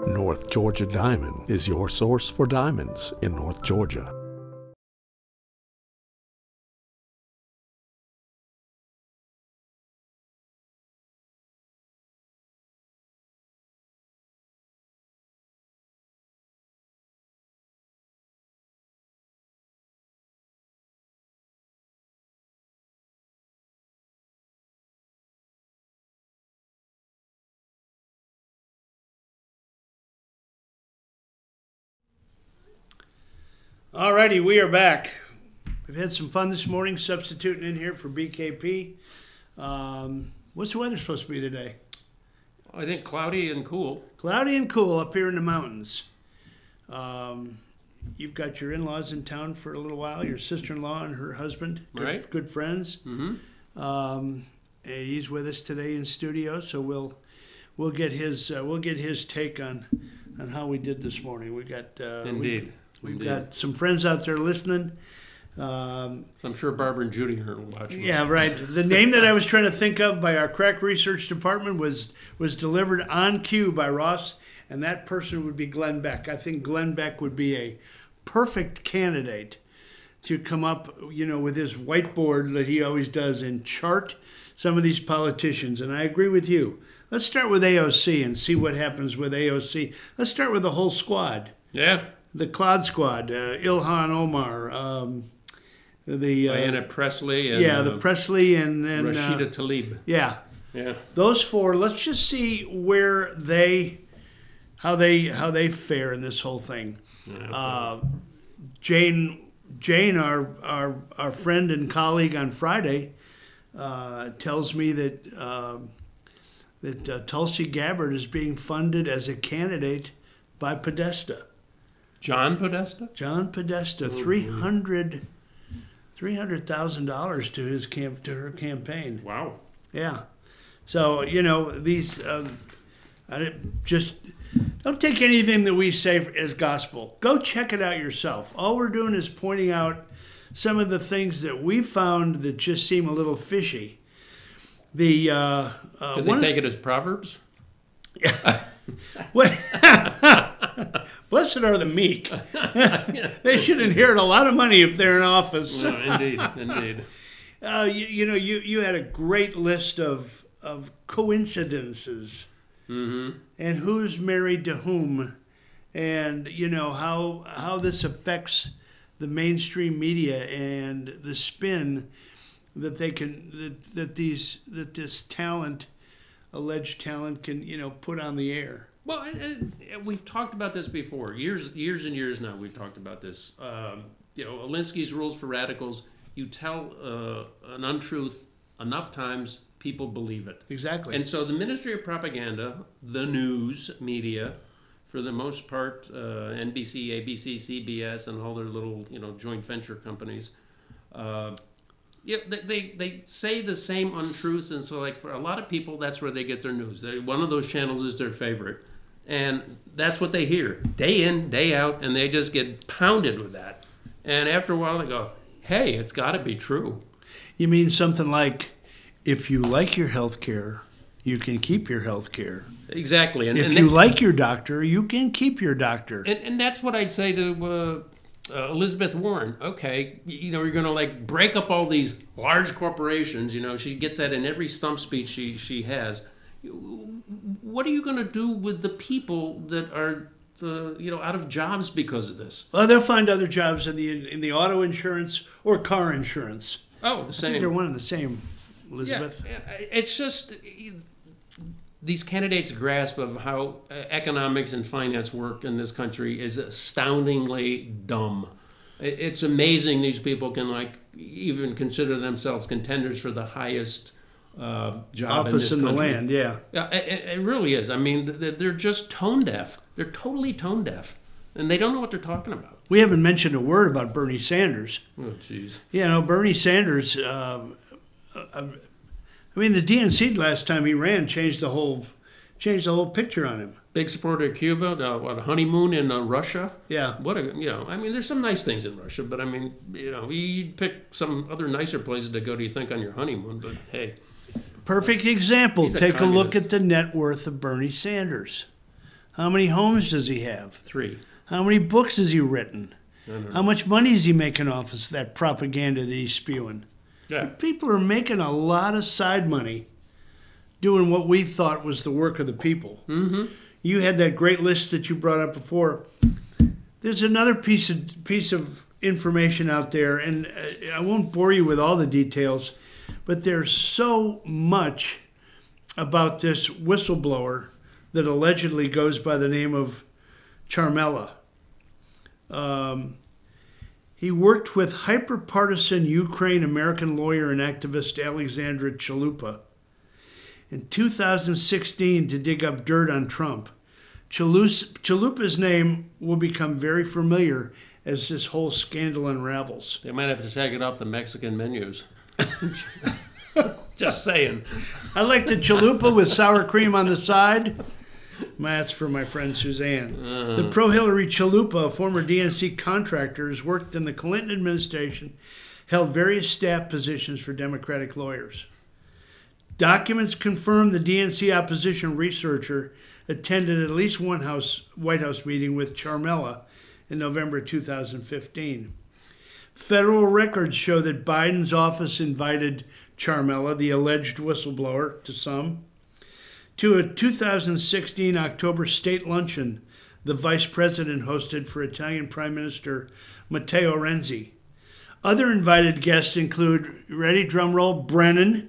North Georgia Diamond is your source for diamonds in North Georgia. Alrighty, we are back. We've had some fun this morning substituting in here for BKP. What's the weather supposed to be today? I think cloudy and cool. Cloudy and cool up here in the mountains. You've got your in-laws in town for a little while, your sister-in-law and her husband, Right. good friends. Mm-hmm. And he's with us today in studio, so we'll get his take on how we did this morning. We got Indeed. We've got some friends out there listening. I'm sure Barbara and Judy are watching. Yeah, right. The name that I was trying to think of by our crack research department was delivered on cue by Ross, and that person would be Glenn Beck. I think Glenn Beck would be a perfect candidate to come up, with his whiteboard that he always does and chart some of these politicians. And I agree with you. Let's start with AOC and see what happens with AOC. Let's start with the whole squad. Yeah. The Cloud Squad, Ilhan Omar, Diana Presley. And, the Presley and Rashida Tlaib. Yeah, Yeah. Those four, let's just see where how they fare in this whole thing. Jane, our friend and colleague on Friday, tells me that Tulsi Gabbard is being funded as a candidate by Podesta. John Podesta? John Podesta, $300,000 to her campaign. Wow. Yeah. So, these, just don't take anything that we say as gospel. Go check it out yourself. All we're doing is pointing out some of the things that we found that just seem a little fishy. Did they take it as Proverbs? Blessed are the meek. They should inherit a lot of money if they're in office. No, indeed. You had a great list of coincidences, and who's married to whom, and how this affects the mainstream media and the spin that they can that this talent, alleged talent, can put on the air. Well, we've talked about this before. Years and years now we've talked about this. Alinsky's rules for radicals. You tell an untruth enough times, people believe it. Exactly. And so the Ministry of Propaganda, the news media, for the most part, NBC, ABC, CBS, and all their little joint venture companies, they say the same untruths, and so for a lot of people, that's where they get their news. One of those channels is their favorite. And that's what they hear day in, day out, and they just get pounded with that. And after a while, they go, hey, it's got to be true. You mean something like, if you like your health care, you can keep your health care. Exactly. If you like your doctor, you can keep your doctor. And that's what I'd say to Elizabeth Warren. Okay, you're going to break up all these large corporations. She gets that in every stump speech she has. What are you going to do with the people that are out of jobs because of this? Well, they'll find other jobs in the auto insurance or car insurance. Oh, the same. I think they're one and the same, Elizabeth. Yeah, it's just these candidates' grasp of how economics and finance work in this country is astoundingly dumb. It's amazing these people can even consider themselves contenders for the highest job office in the land. Yeah, it really is. I mean, they're just tone deaf. They're totally tone deaf, and they don't know what they're talking about. We haven't mentioned a word about Bernie Sanders. Oh, jeez. Bernie Sanders. The DNC last time he ran changed the whole picture on him. Big supporter of Cuba. A honeymoon in Russia. Yeah. There's some nice things in Russia, but you'd pick some other nicer places to go. Do you think on your honeymoon? But hey. Perfect example. Take a look communist. at the net worth of Bernie Sanders. How many homes does he have? 3. How many books has he written? I don't know. How much money is he making off of that propaganda that he's spewing? Yeah. People are making a lot of side money doing what we thought was the work of the people. Mm-hmm. You had that great list that you brought up before. There's another piece of information out there, and I won't bore you with all the details, but there's so much about this whistleblower that allegedly goes by the name of Charmela. He worked with hyper-partisan Ukraine-American lawyer and activist Alexandra Chalupa in 2016 to dig up dirt on Trump. Chalupa's name will become very familiar as this whole scandal unravels. They might have to take it off the Mexican menus. Just saying. I like the chalupa with sour cream on the side. That's for my friend Suzanne. The pro-Hillary Chalupa, a former DNC contractor, has worked in the Clinton administration, held various staff positions for Democratic lawyers. Documents confirm the DNC opposition researcher attended at least one White House meeting with Charmela in November 2015. Federal records show that Biden's office invited Charmela, the alleged whistleblower, to a 2016 October state luncheon the vice president hosted for Italian Prime Minister Matteo Renzi. Other invited guests include, ready, drum roll, John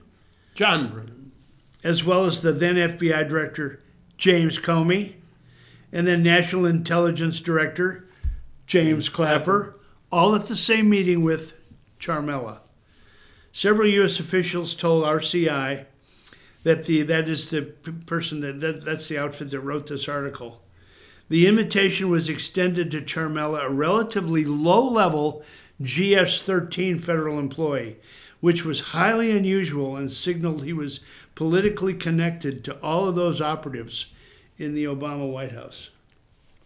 Brennan. as well as the then FBI Director James Comey, and then National Intelligence Director James Clapper, all at the same meeting with Ciaramella. Several U.S. officials told RCI that that's the outfit that wrote this article. The invitation was extended to Ciaramella, a relatively low-level GS-13 federal employee, which was highly unusual and signaled he was politically connected to all of those operatives in the Obama White House.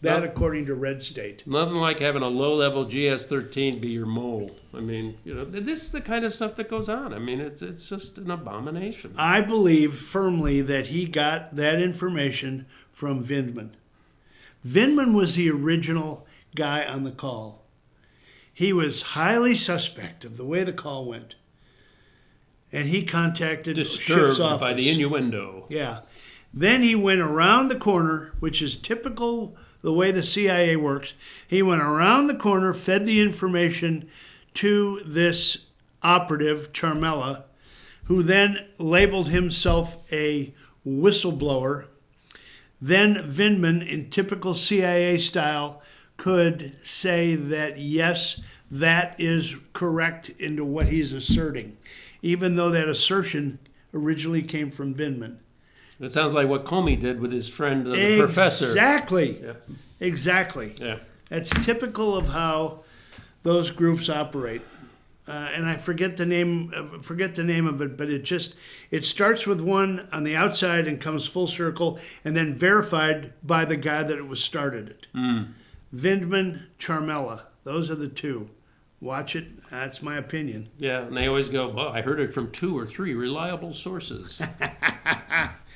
That, according to Red State. Nothing like having a low-level GS-13 be your mole. I mean, this is the kind of stuff that goes on. I mean, it's just an abomination. I believe firmly that he got that information from Vindman. Vindman was the original guy on the call. He was highly suspect of the way the call went. And he contacted Schiff's Disturbed office. by the innuendo. Yeah. Then he went around the corner, which is typical the way the CIA works. He went around the corner, fed the information to this operative, Ciaramella, who then labeled himself a whistleblower. Then Vindman, in typical CIA style, could say that, yes, that is correct into what he's asserting, even though that assertion originally came from Vindman. It sounds like what Comey did with his friend, the professor. Exactly. Yep. Exactly. Yeah. That's typical of how those groups operate. And I forget the name of it, but it starts with one on the outside and comes full circle, and then verified by the guy that it was started it. Vindman, Ciaramella. Those are the two. Watch it. That's my opinion. Yeah, and they always go, well, I heard it from 2 or 3 reliable sources.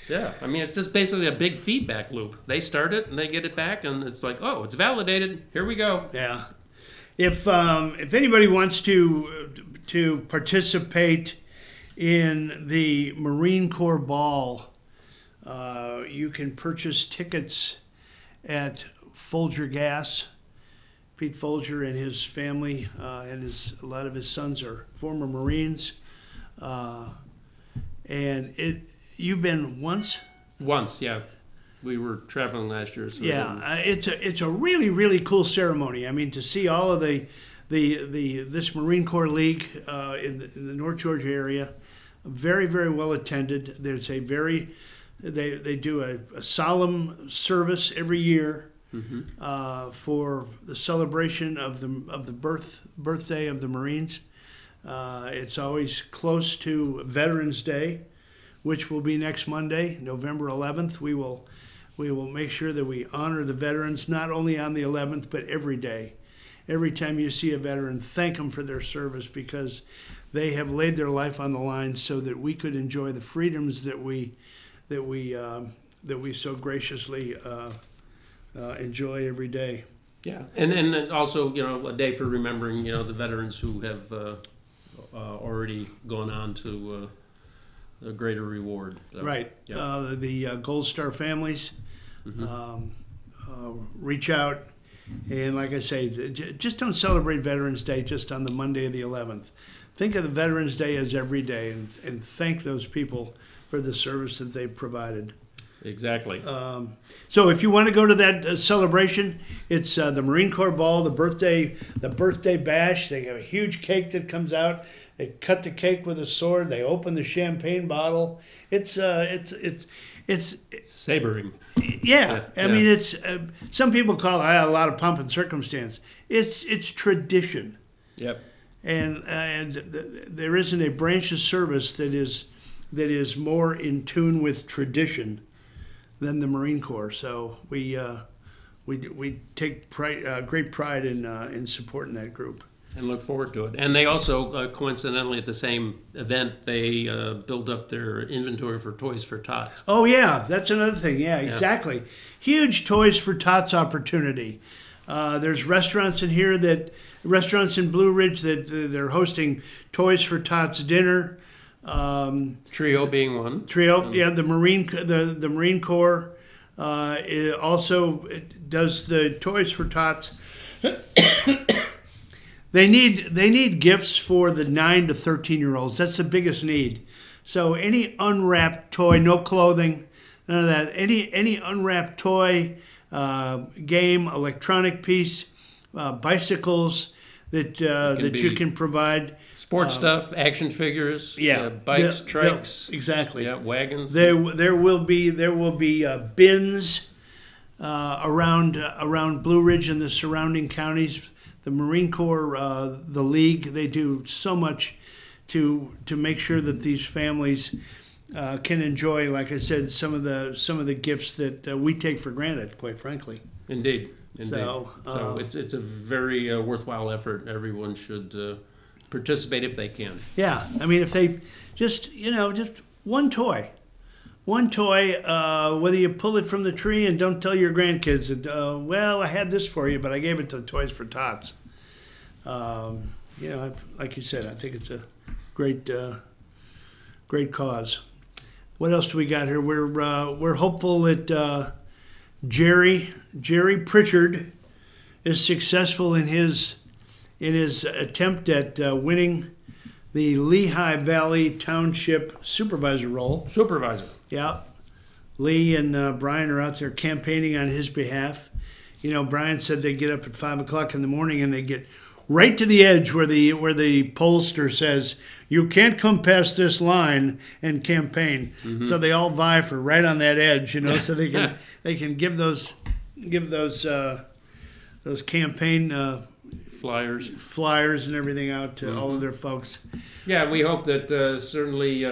Yeah, I mean, it's just basically a big feedback loop. They start it, and they get it back, and it's like, oh, it's validated. Here we go. Yeah. If anybody wants to participate in the Marine Corps Ball, you can purchase tickets at Folger Gas. Pete Folger and his family and a lot of his sons are former Marines, and you've been once. Once, yeah. We were traveling last year. So yeah, it's a really, really cool ceremony. I mean, to see all of this Marine Corps League in the North Georgia area, very, very well attended. There's they do a solemn service every year for the celebration of the birthday of the Marines. It's always close to Veterans Day, which will be next Monday, November 11th. We will make sure that we honor the veterans, not only on the 11th, but every day. Every time you see a veteran, thank them for their service, because they have laid their life on the line so that we could enjoy the freedoms that we so graciously enjoy every day. Yeah, and also, a day for remembering, the veterans who have already gone on to a greater reward. So, right. yeah. The Gold Star families reach out, and like I say, just don't celebrate Veterans Day just on the Monday of the 11th. Think of the Veterans Day as every day, and thank those people for the service that they've provided. Exactly. So if you want to go to that celebration, it's the Marine Corps Ball, the birthday bash. They have a huge cake that comes out. They cut the cake with a sword. They open the champagne bottle. It's Sabering. Yeah, I mean, it's some people call it a lot of pomp and circumstance. It's tradition. Yep. And there isn't a branch of service that is more in tune with tradition than the Marine Corps. So we take great pride in supporting that group. And look forward to it. And they also, coincidentally, at the same event, they build up their inventory for Toys for Tots. Oh, yeah, that's another thing. Yeah, exactly. Huge Toys for Tots opportunity. There's restaurants in Blue Ridge that they're hosting Toys for Tots dinner. Trio being one. Trio, yeah. The Marine Corps also does the Toys for Tots. They need gifts for the 9 to 13-year-olds. That's the biggest need. So any unwrapped toy, no clothing, none of that. Any unwrapped toy, game, electronic piece, bicycles that that you can provide. Sports stuff, action figures, Yeah, bikes, trikes, exactly. yeah, wagons. There will be bins around Blue Ridge and the surrounding counties. The Marine Corps, the League, they do so much to make sure that these families can enjoy, like I said, some of the gifts that we take for granted, quite frankly. Indeed. So, it's a very worthwhile effort. Everyone should participate if they can. Yeah, I mean, if they just one toy, whether you pull it from the tree and don't tell your grandkids that, well, I had this for you, but I gave it to Toys for Tots. Like you said, I think it's a great cause. What else do we got here? We're hopeful that Jerry Pritchard is successful in his attempt at winning the Lehigh Valley Township Supervisor role. Supervisor. Yeah. Lee and Brian are out there campaigning on his behalf. Brian said they get up at 5 o'clock in the morning and they get right to the edge where the pollster says, you can't come past this line and campaign. Mm-hmm. So they all vie for right on that edge, so they can give those campaign flyers and everything out to all of their folks. Yeah, we hope that certainly.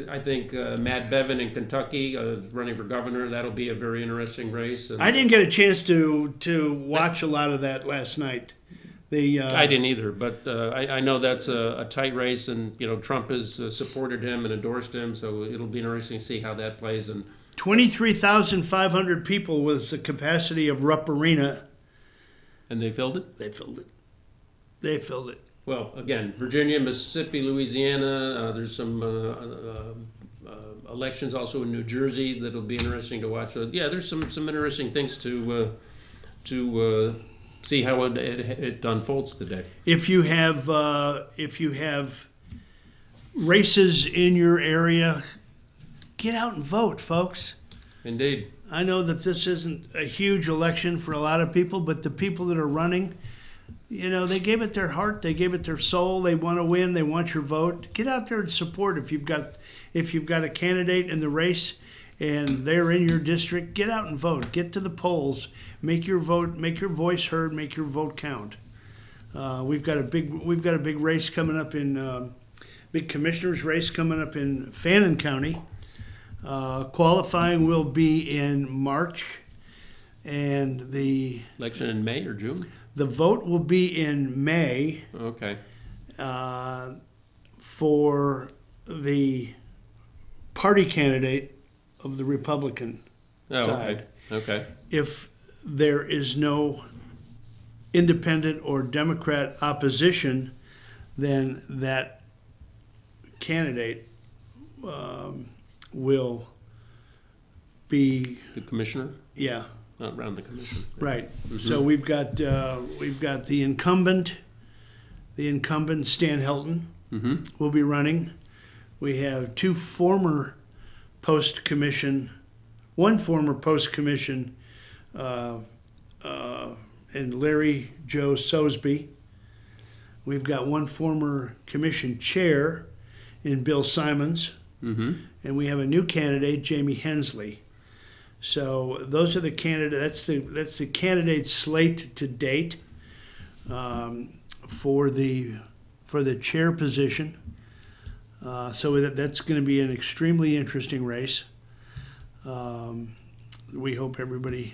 I think Matt Bevin in Kentucky running for governor. That'll be a very interesting race. And I didn't get a chance to watch a lot of that last night. I didn't either, but I know that's a tight race, and Trump has supported him and endorsed him, so it'll be interesting to see how that plays. And 23,500 people was the capacity of Rupp Arena. And they filled it? They filled it. Well, again, Virginia, Mississippi, Louisiana, there's some elections also in New Jersey that'll be interesting to watch. So, yeah, there's some interesting things to see how it unfolds today. If you have races in your area, get out and vote, folks. Indeed. I know that this isn't a huge election for a lot of people, but the people that are running, they gave it their heart, they gave it their soul. They want to win. They want your vote. Get out there and support. If you've got a candidate in the race and they're in your district, get out and vote. Get to the polls. Make your voice heard. Make your vote count. We've got a big race coming up in big commissioner's race coming up in Fannin County. Qualifying will be in March, and the election in May or June. The vote will be in May. Okay. For the party candidate of the Republican side. Okay. If there is no independent or Democrat opposition, then that candidate will be the commissioner. Yeah. Not around the commission. Right. Mm-hmm. So we've got the incumbent Stan Helton will be running. We have one former post-commission, and Larry Joe Sosby. We've got one former commission chair in Bill Simons, and we have a new candidate, Jamie Hensley. So those are the candidates. That's the candidate slate to date for the chair position. So that's going to be an extremely interesting race. We hope everybody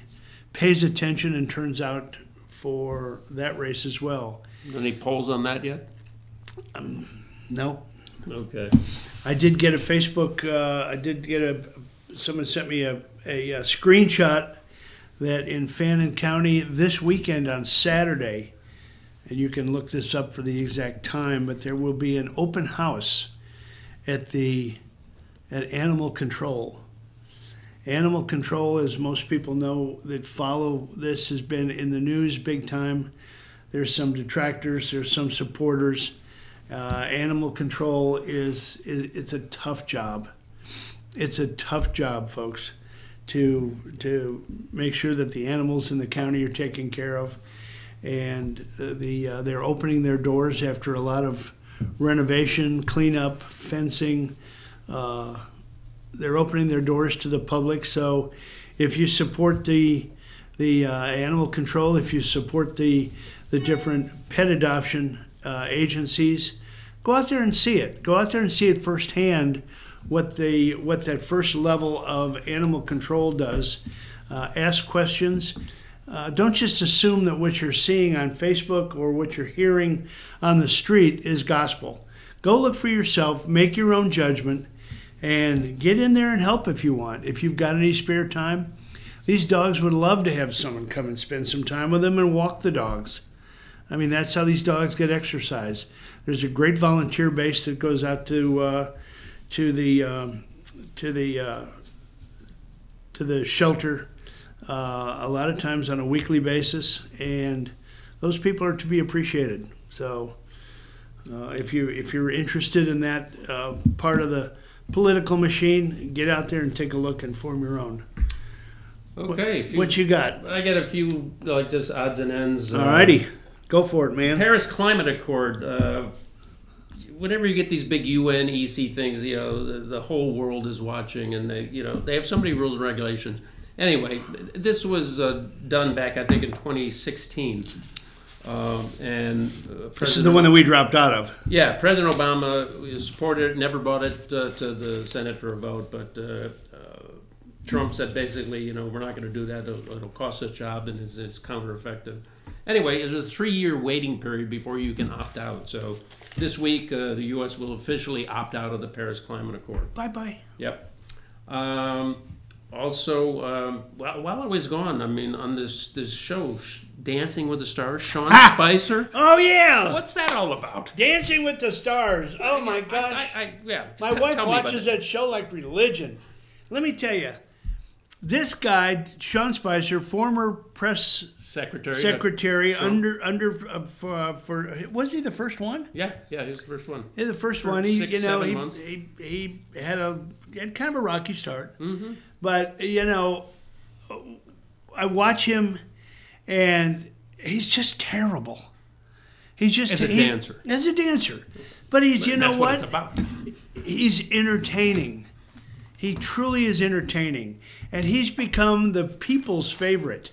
pays attention and turns out for that race as well. Any polls on that yet? No. Okay. I did get a Facebook. Someone sent me a screenshot that in Fannin County this weekend on Saturday, and you can look this up for the exact time, but there will be an open house at Animal Control. Animal Control, as most people know that follow this, has been in the news big time. There's some detractors, there's some supporters, Animal control it's a tough job. It's a tough job, folks, to make sure that the animals in the county are taken care of, and they're opening their doors after a lot of renovation, cleanup, fencing. They're opening their doors to the public. So, if you support the animal control, if you support the different pet adoption agencies, go out there and see it. Go out there and see it firsthand. What that first level of animal control does. Ask questions. Don't just assume that what you're seeing on Facebook or what you're hearing on the street is gospel. Go look for yourself, make your own judgment, and get in there and help if you want. If you've got any spare time, these dogs would love to have someone come and spend some time with them and walk the dogs. I mean, that's how these dogs get exercise. There's a great volunteer base that goes out to the shelter a lot of times on a weekly basis, and those people are to be appreciated. So if you're interested in that part of the political machine, get out there and take a look and form your own. Okay. What you got? I got a few just odds and ends. Alrighty, go for it, man. Paris Climate Accord. Whenever you get these big UN EC things, the whole world is watching, and they have so many rules and regulations. Anyway, this was done back, I think, in 2016, and this is the one that we dropped out of. Yeah, President Obama supported it, never brought it to the Senate for a vote, but Trump said basically, we're not going to do that. It'll cost us a job, and it's counter-effective. Anyway, there's a 3-year waiting period before you can opt out. So this week, the U.S. will officially opt out of the Paris Climate Accord. Bye-bye. Yep. Also, while I was gone, on this show, Dancing with the Stars, Sean Spicer. Oh, yeah. What's that all about? Dancing with the Stars. Oh, my gosh. My wife watches that show like religion. Let me tell you, this guy, Sean Spicer, former press secretary for was he the first one? Yeah, he was the first one. Yeah, the first for one. He 7 months. He had kind of a rocky start, mm-hmm. But I watch him, and he's just terrible. He's just as a dancer. As a dancer, but he's that's what it's about. He's entertaining. He truly is entertaining, and he's become the people's favorite.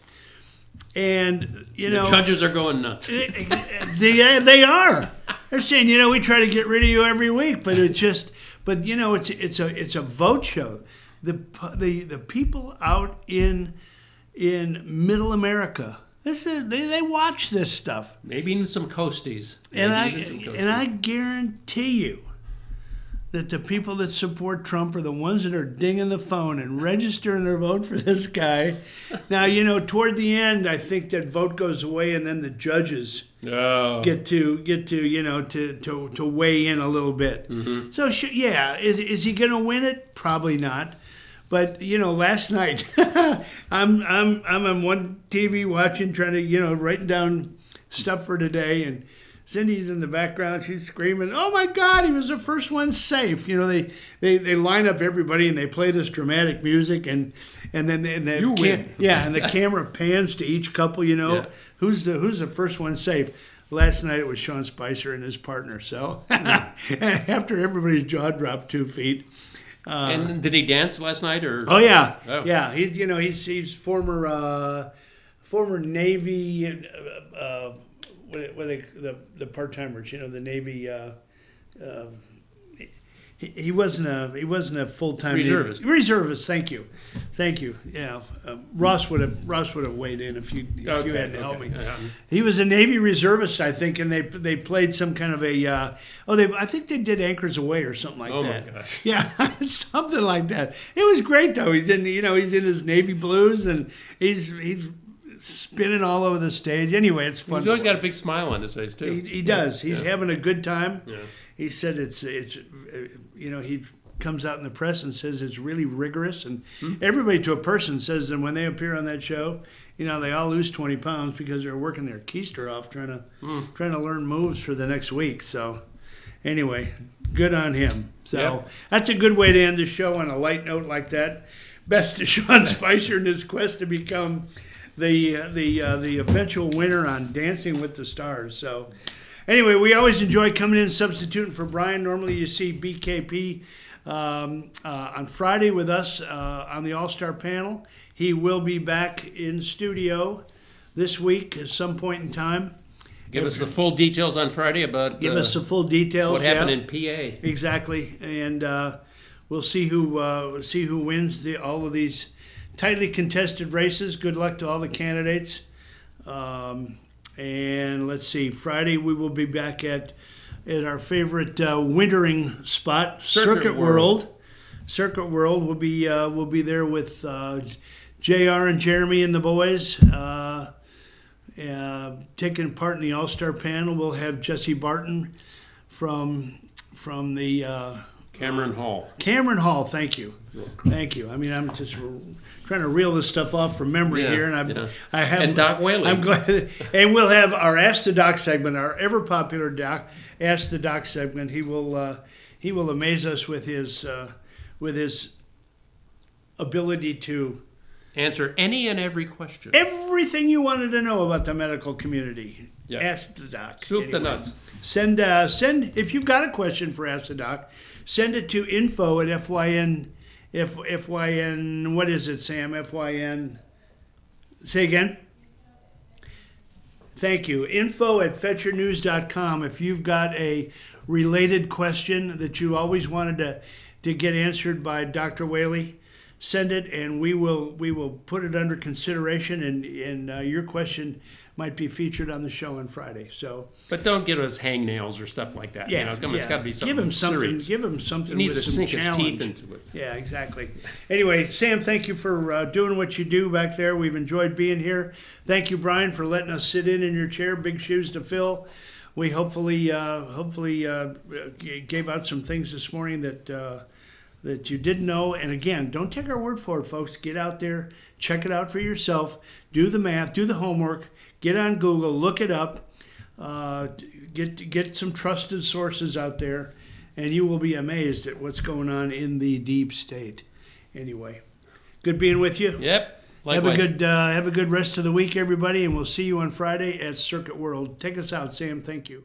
And the judges are going nuts. They are. They're saying, we try to get rid of you every week, but it's a vote show. The people out in Middle America, they watch this stuff. Maybe even some coasties. And I guarantee you that the people that support Trump are the ones that are dinging the phone and registering their vote for this guy. Now, toward the end, I think that vote goes away, and then the judges get to weigh in a little bit. Mm-hmm. So, is he going to win it? Probably not. But last night, I'm on one TV watching, trying to writing down stuff for today, and Cindy's in the background. She's screaming, "Oh my God, he was the first one safe!" They line up everybody and they play this dramatic music, and then and the camera pans to each couple. Who's the first one safe? Last night it was Sean Spicer and his partner. So and after everybody's jaw dropped 2 feet. And did he dance last night or? Oh yeah, yeah. He's former Navy. What are the part-timers, the Navy. He wasn't a full-time reservist. Navy. Reservist, thank you. Yeah, Ross would have weighed in if you hadn't helped me. He was a Navy reservist, I think, and they played some kind of a. I think they did Anchors Away or something like that. Oh my gosh. Yeah, something like that. It was great though. He's in his Navy blues, and he's spinning all over the stage. Anyway, it's fun. He's always got a big smile on his face too. He does. He's having a good time. Yeah. He said it's he comes out in the press and says it's really rigorous, and everybody to a person says that when they appear on that show, they all lose 20 pounds because they're working their keister off trying to learn moves for the next week. So anyway, good on him. So Yep. that's a good way to end the show on a light note like that. Best to Sean Spicer in his quest to become the eventual winner on Dancing with the Stars. So anyway, we always enjoy coming in and substituting for Brian. Normally you see BKP on Friday with us on the All-Star panel. He will be back in studio this week at some point in time. Give us the full details on Friday about Give us the full details. what happened yeah. in PA. Exactly, and we'll see who wins all of these tightly contested races. Good luck to all the candidates. And let's see, Friday we will be back at our favorite wintering spot, Circuit World. Circuit World will be there with JR and Jeremy and the boys. Taking part in the All-Star panel, we'll have Jesse Barton from the Cameron Hall. Cameron Hall. Thank you. I mean, I'm just trying to reel this stuff off from memory Yeah, here, and yeah. I have. And Doc Whaley. I'm glad, and we'll have our Ask the Doc segment, our ever popular Doc Ask the Doc segment. He will amaze us with his ability to Answer any and every question. everything you wanted to know about the medical community. Yeah. Ask the Doc. Soup the nuts. Send if you've got a question for Ask the Doc, send it to info@FYN. FYN. What is it, Sam? FYN. Say again. Thank you. Info@fetchernews.com. If you've got a related question that you always wanted to get answered by Dr. Whaley, send it, and we will put it under consideration, and your question might be featured on the show on Friday. So, But don't give us hangnails or stuff like that. yeah, You know, come on, it's got to be something Give him something. serious. Give him something. He needs with to some sink challenge. his teeth into it. Yeah, exactly. Anyway, Sam, thank you for doing what you do back there. We've enjoyed being here. Thank you, Brian, for letting us sit in your chair. Big shoes to fill. We hopefully gave out some things this morning that you didn't know. And again, don't take our word for it, folks. Get out there, check it out for yourself. Do the math, do the homework. Get on Google, look it up. Get some trusted sources out there, and you will be amazed at what's going on in the deep state. Anyway, good being with you. Yep. Likewise. Have a good rest of the week, everybody, and we'll see you on Friday at Circuit World. Take us out, Sam. Thank you.